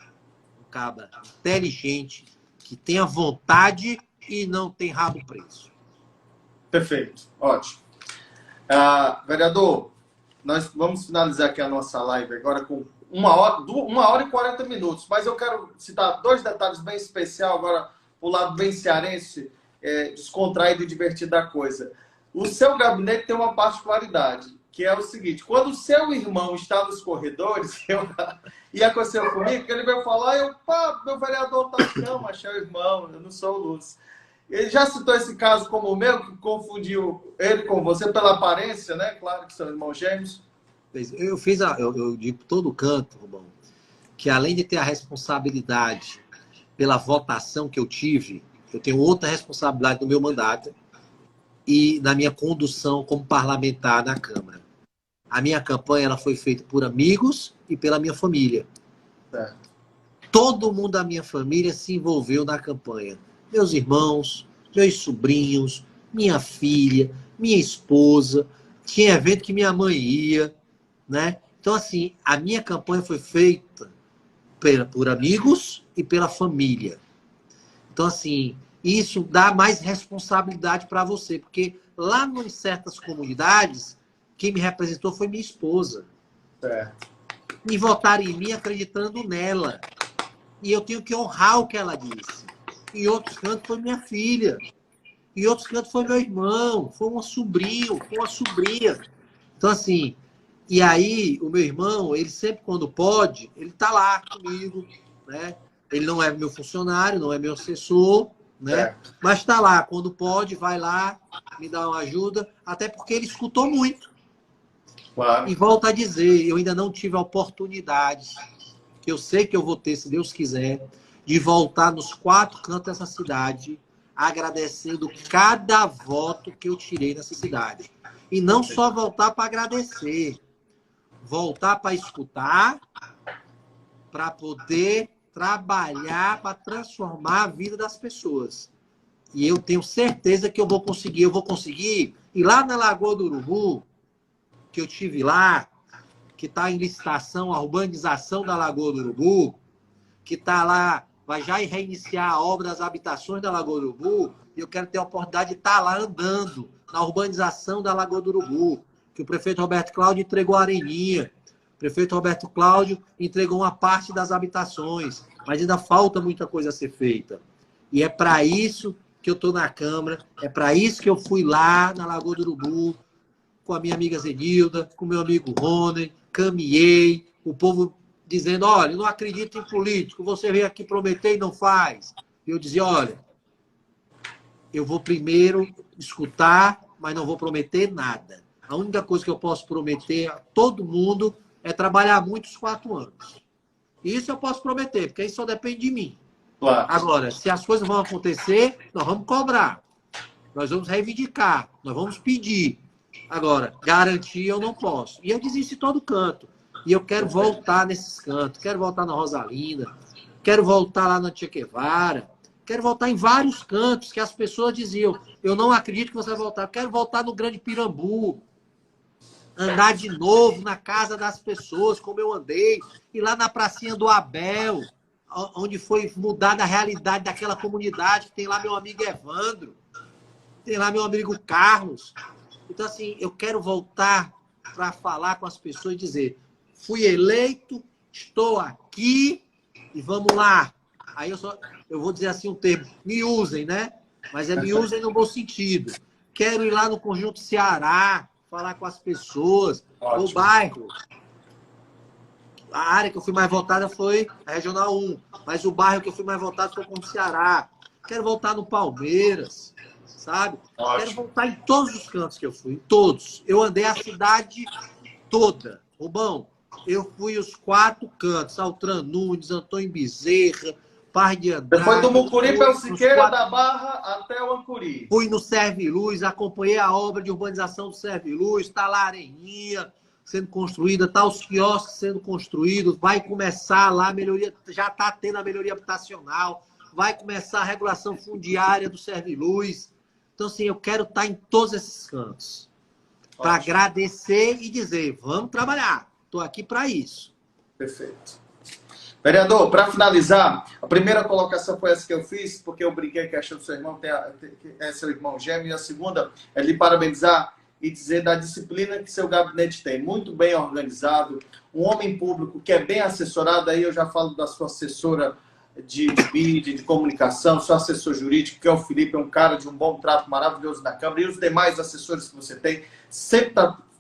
um caba inteligente, que tenha vontade e não tem rabo preso. Perfeito, ótimo. Vereador, nós vamos finalizar aqui a nossa live agora com 1h e 40 minutos, mas eu quero citar 2 detalhes bem especiais agora, o lado bem cearense, descontraído e divertido da coisa. O seu gabinete tem uma particularidade, que é o seguinte: quando o seu irmão está nos corredores, e aconteceu comigo, que ele veio falar, meu vereador tá não, mas é o irmão, eu não sou o Lúcio. Ele já citou esse caso como o meu, que confundiu ele com você pela aparência, né? Claro que são irmãos gêmeos. Eu digo por todo canto, Rubão, que além de ter a responsabilidade pela votação que eu tive, eu tenho outra responsabilidade no meu mandato e na minha condução como parlamentar na Câmara. A minha campanha ela foi feita por amigos e pela minha família. Certo. Todo mundo da minha família se envolveu na campanha. Meus irmãos, meus sobrinhos, minha filha, minha esposa. Tinha evento que minha mãe ia, né? Então, assim, a minha campanha foi feita por amigos e pela família. Então, assim, isso dá mais responsabilidade para você, porque lá em certas comunidades, quem me representou foi minha esposa. Certo. E votaram em mim acreditando nela. E eu tenho que honrar o que ela disse. Em outros cantos foi minha filha. Em outros cantos foi meu irmão, foi um sobrinho, foi uma sobrinha. Então, assim, e aí o meu irmão, ele sempre quando pode, ele tá lá comigo, né? Ele não é meu funcionário, não é meu assessor, né? Mas está lá, quando pode, vai lá, me dá uma ajuda, até porque ele escutou muito. Claro. E volto a dizer, eu ainda não tive a oportunidade, que eu sei que eu vou ter, se Deus quiser, de voltar nos 4 cantos dessa cidade, agradecendo cada voto que eu tirei nessa cidade. E não só voltar para agradecer, voltar para escutar, para poder trabalhar, para transformar a vida das pessoas. E eu tenho certeza que eu vou conseguir. E lá na Lagoa do Urubu, que eu tive lá, que está em licitação a urbanização da Lagoa do Urubu, que está lá, vai já reiniciar a obra das habitações da Lagoa do Urubu, e eu quero ter a oportunidade de estar lá andando na urbanização da Lagoa do Urubu, que o prefeito Roberto Cláudio entregou a areninha. O prefeito Roberto Cláudio entregou uma parte das habitações, mas ainda falta muita coisa a ser feita. E é para isso que eu estou na Câmara, é para isso que eu fui lá na Lagoa do Urubu, com a minha amiga Zenilda, com o meu amigo Rony, caminhei, o povo dizendo, olha, eu não acredito em político, você veio aqui prometer e não faz. E eu dizia, olha, eu vou primeiro escutar, mas não vou prometer nada. A única coisa que eu posso prometer a todo mundo é trabalhar muito os 4 anos. Isso eu posso prometer, porque isso só depende de mim. Claro. Agora, se as coisas vão acontecer, nós vamos cobrar. Nós vamos reivindicar, nós vamos pedir. Agora, garantir eu não posso. E eu dizia isso em todo canto. E eu quero voltar nesses cantos. Quero voltar na Rosalina. Quero voltar lá na Che Guevara. Quero voltar em vários cantos que as pessoas diziam, eu não acredito que você vai voltar. Quero voltar no Grande Pirambu. andar de novo na casa das pessoas, como eu andei, e lá na pracinha do Abel, onde foi mudada a realidade daquela comunidade, que tem lá meu amigo Evandro, tem lá meu amigo Carlos. Então, assim, eu quero voltar para falar com as pessoas e dizer, fui eleito, estou aqui e vamos lá. Aí eu vou dizer assim um termo, me usem, né? Mas é me usem no bom sentido. Quero ir lá no Conjunto Ceará, falar com as pessoas, no bairro. A área que eu fui mais votada foi a Regional 1, mas o bairro que eu fui mais votado foi o Conjunto Ceará. Quero voltar no Palmeiras, sabe? Quero voltar em todos os cantos que eu fui, em todos. Eu andei a cidade toda. Rubão, eu fui os 4 cantos, Altran Nunes, Antônio Bezerra, Par de Andrade. Depois do Mucuri para o Siqueira da Barra até o Ancuri. Fui no Serviluz, acompanhei a obra de urbanização do Serviluz, está lá a areninha sendo construída, está os quiosques sendo construídos, vai começar lá a melhoria, já está tendo a melhoria habitacional, vai começar a regulação fundiária do Serviluz. Então, assim, eu quero estar em todos esses cantos para agradecer e dizer, vamos trabalhar, estou aqui para isso. Perfeito. Vereador, para finalizar, a primeira colocação foi essa que eu fiz, porque eu brinquei que achou que seu irmão é seu irmão gêmeo, e a segunda é lhe parabenizar e dizer da disciplina que seu gabinete tem. Muito bem organizado, um homem público que é bem assessorado, aí eu já falo da sua assessora de mídia, de comunicação, seu assessor jurídico, que é o Felipe, é um cara de um bom trato maravilhoso na Câmara, e os demais assessores que você tem, sempre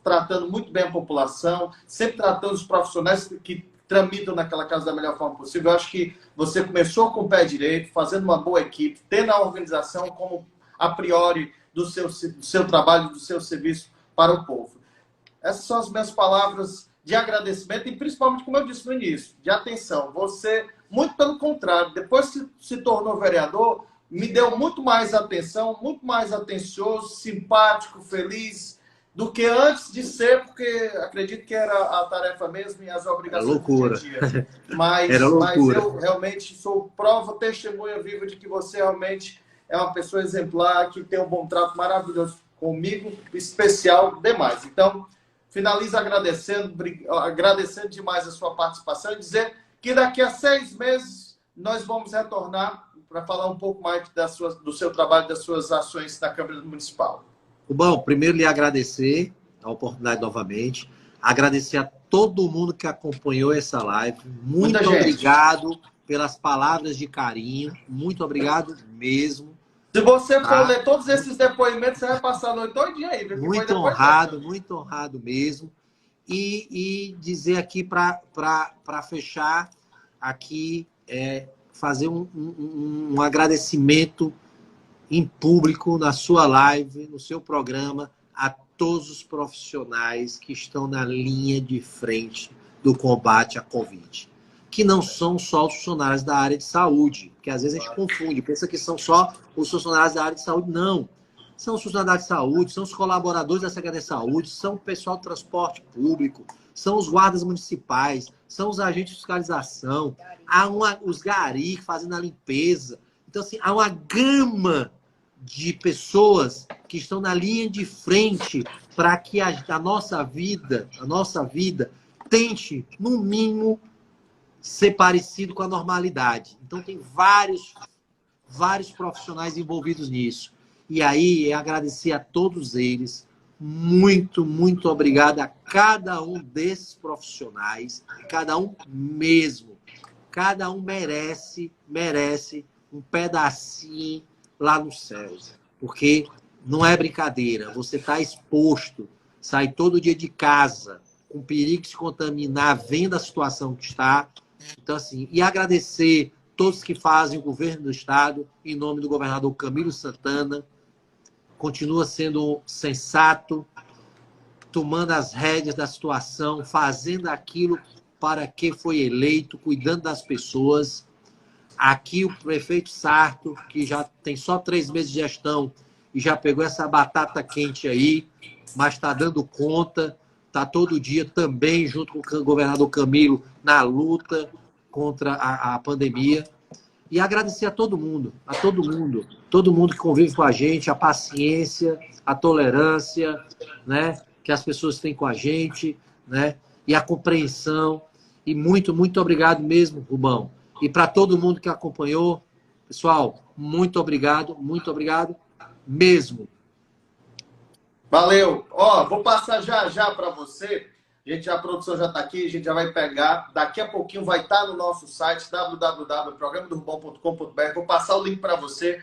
tratando muito bem a população, sempre tratando os profissionais que tramitam naquela casa da melhor forma possível. Eu acho que você começou com o pé direito, fazendo uma boa equipe, tendo a organização como a priori do seu trabalho, do seu serviço para o povo. Essas são as minhas palavras de agradecimento e principalmente, como eu disse no início, de atenção. Você, muito pelo contrário, depois que se tornou vereador, me deu muito mais atenção, muito mais atencioso, simpático, feliz, do que antes de ser, porque acredito que era a tarefa mesmo e as obrigações do dia a dia. Mas eu realmente sou prova, testemunha viva de que você realmente é uma pessoa exemplar, que tem um bom trato maravilhoso comigo, especial demais. Então, finalizo agradecendo demais a sua participação e dizer que daqui a 6 meses nós vamos retornar para falar um pouco mais do seu trabalho, das suas ações na Câmara Municipal. Bom, primeiro lhe agradecer a oportunidade novamente, agradecer a todo mundo que acompanhou essa live, muito obrigado pelas palavras de carinho, muito obrigado mesmo. Se você for ler todos esses depoimentos, você vai passar a noite todinha aí. Muito honrado mesmo. E dizer aqui para fechar, aqui, fazer um agradecimento em público, na sua live, no seu programa, a todos os profissionais que estão na linha de frente do combate à Covid. Que não são só os funcionários da área de saúde, que às vezes a gente confunde, pensa que são só os funcionários da área de saúde. Não. São os funcionários de saúde, são os colaboradores da Secretaria de Saúde, são o pessoal do transporte público, são os guardas municipais, são os agentes de fiscalização, os gari fazendo a limpeza. Então, assim, há uma gama de pessoas que estão na linha de frente para que a nossa vida tente, no mínimo, ser parecido com a normalidade. Então, tem vários profissionais envolvidos nisso. E aí, agradecer a todos eles. Muito, muito obrigado a cada um desses profissionais, cada um mesmo. Cada um merece um pedacinho lá no céu. Porque não é brincadeira. Você está exposto, sai todo dia de casa, com perigo de se contaminar, vendo a situação que está. Então, assim, e agradecer todos que fazem o governo do Estado, em nome do governador Camilo Santana. Continua sendo sensato, tomando as rédeas da situação, fazendo aquilo para que foi eleito, cuidando das pessoas. Aqui o prefeito Sarto, que já tem só 3 meses de gestão e já pegou essa batata quente aí, mas está dando conta, está todo dia também junto com o governador Camilo na luta contra a pandemia. E agradecer a todo mundo que convive com a gente, a paciência, a tolerância, né? que as pessoas têm com a gente, né? E a compreensão. E muito, muito obrigado mesmo, Rubão. E para todo mundo que acompanhou, pessoal, muito obrigado mesmo. Valeu. Ó, vou passar já para você. A produção já está aqui, a gente já vai pegar. Daqui a pouquinho vai estar no nosso site, www.programadorubão.com.br. Vou passar o link para você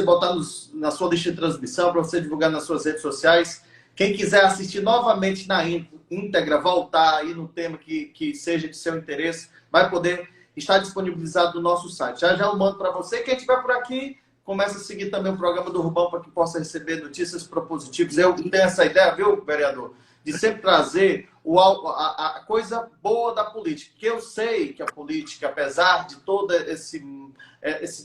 botar na sua lista de transmissão, para você divulgar nas suas redes sociais. Quem quiser assistir novamente na íntegra, voltar aí no tema que seja de seu interesse, vai poder estar disponibilizado no nosso site. Já eu mando para você. Quem estiver por aqui, começa a seguir também o programa do Rubão para que possa receber notícias propositivas. Eu tenho essa ideia, viu, vereador? De sempre trazer a coisa boa da política. Porque eu sei que a política, apesar de todo esse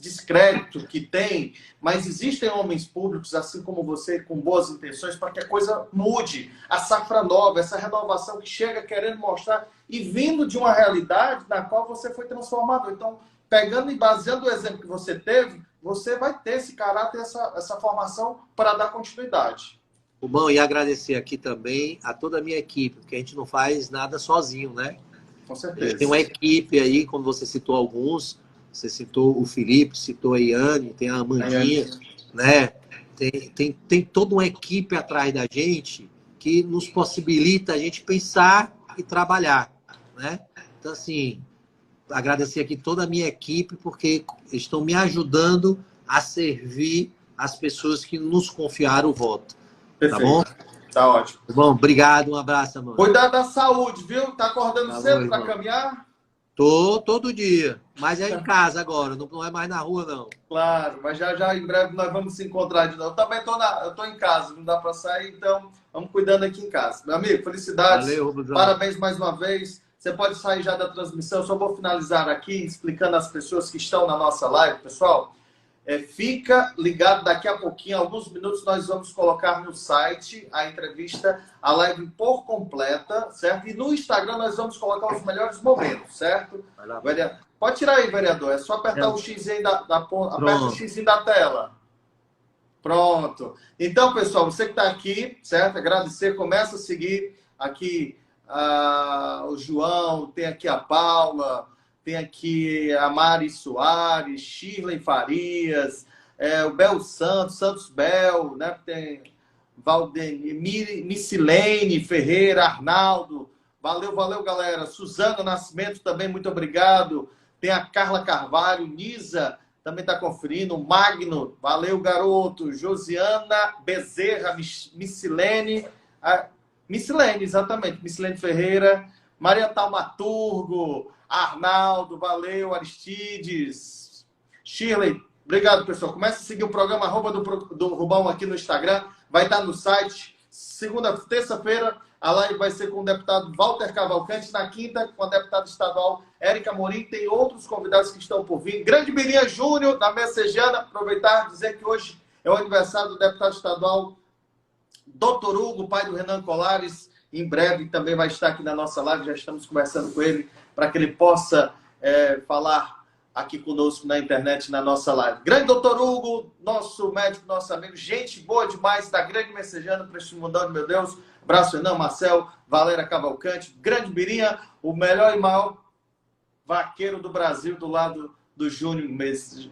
descrédito que tem, mas existem homens públicos, assim como você, com boas intenções, para que a coisa mude. A safra nova, essa renovação que chega querendo mostrar e vindo de uma realidade na qual você foi transformado. Então, pegando e baseando o exemplo que você teve, você vai ter esse caráter, essa formação para dar continuidade. Rubão, e agradecer aqui também a toda a minha equipe, porque a gente não faz nada sozinho, né? Com certeza. Tem uma equipe aí, como você citou alguns, você citou o Felipe, citou a Iane, tem a Amandinha, né? Tem toda uma equipe atrás da gente que nos possibilita a gente pensar e trabalhar, né? Então, assim, agradecer aqui toda a minha equipe, porque estão me ajudando a servir as pessoas que nos confiaram o voto. Perfeito. Tá bom? Tá ótimo. Bom, obrigado, um abraço, mano. Cuidado da saúde, viu? Tá acordando cedo para irmão. Caminhar? Tô todo dia, mas é em casa agora, não é mais na rua, não. Claro, mas já em breve nós vamos se encontrar de novo. Eu também eu tô em casa, não dá para sair, então vamos cuidando aqui em casa. Meu amigo, felicidades. Valeu, Rubão. Parabéns mais uma vez. Você pode sair já da transmissão, só vou finalizar aqui explicando às pessoas que estão na nossa live, pessoal. Fica ligado, daqui a pouquinho, alguns minutos, nós vamos colocar no site a entrevista, a live por completa, certo? E no Instagram nós vamos colocar os melhores momentos, certo? Pode tirar aí, vereador. É só apertar o X aí da ponta. Aperta o X da tela. Pronto. Então, pessoal, você que está aqui, certo? Agradecer, começa a seguir aqui o João, tem aqui a Paula, tem aqui a Mari Soares, Shirley Farias, o Bel Santos Bel, né? Tem Valdemir, Missilene Ferreira, Arnaldo. Valeu, galera. Suzana Nascimento também, muito obrigado. Tem a Carla Carvalho, Nisa também está conferindo. Magno, valeu, garoto. Josiana Bezerra, Missilene, exatamente. Missilene Ferreira, Maria Taumaturgo, Arnaldo, valeu, Aristides, Shirley, obrigado, pessoal. Começa a seguir o programa do Rubão aqui no Instagram, vai estar no site. Terça-feira, a live vai ser com o deputado Walter Cavalcante, na quinta, com a deputada estadual Érica Morim. Tem outros convidados que estão por vir. Grande Birinha Júnior, da Messejana, aproveitar e dizer que hoje é o aniversário do deputado estadual Dr. Hugo, pai do Renan Colares. Em breve também vai estar aqui na nossa live, já estamos conversando com ele para que ele possa falar aqui conosco na internet, na nossa live. Grande doutor Hugo, nosso médico, nosso amigo, gente boa demais, da grande Messejana para este mundão, meu Deus. Abraço, Renan, Marcel, Valéria Cavalcante, grande Birinha, o melhor e maior vaqueiro do Brasil, do lado do Júnior,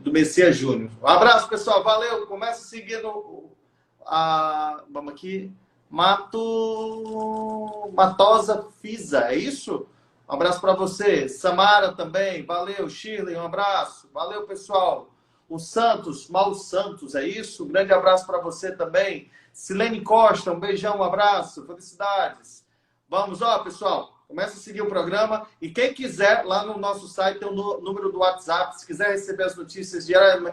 do Messias Júnior. Um abraço, pessoal, valeu, começa seguindo vamos aqui, Matosa Fisa, é isso? Um abraço para você. Samara também, valeu. Shirley, um abraço. Valeu, pessoal. O Santos, Mauro Santos, é isso? Um grande abraço para você também. Silene Costa, um beijão, um abraço. Felicidades. Vamos, pessoal, começa a seguir o programa. E quem quiser, lá no nosso site tem o número do WhatsApp. Se quiser receber as notícias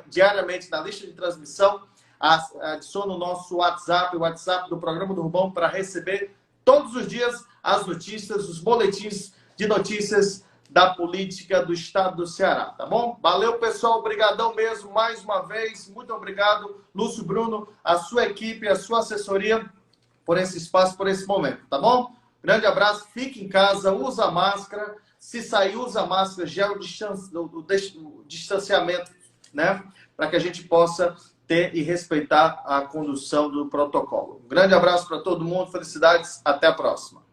diariamente na lista de transmissão, adiciona o nosso WhatsApp, o WhatsApp do programa do Rubão, para receber todos os dias as notícias, os boletins de notícias da política do estado do Ceará, tá bom? Valeu, pessoal, obrigadão mesmo, mais uma vez, muito obrigado, Lúcio Bruno, a sua equipe, a sua assessoria, por esse espaço, por esse momento, tá bom? Grande abraço, fique em casa, usa máscara, se sair, usa máscara, gel o distanciamento, né? para que a gente possa ter e respeitar a condução do protocolo. Um grande abraço para todo mundo, felicidades, até a próxima.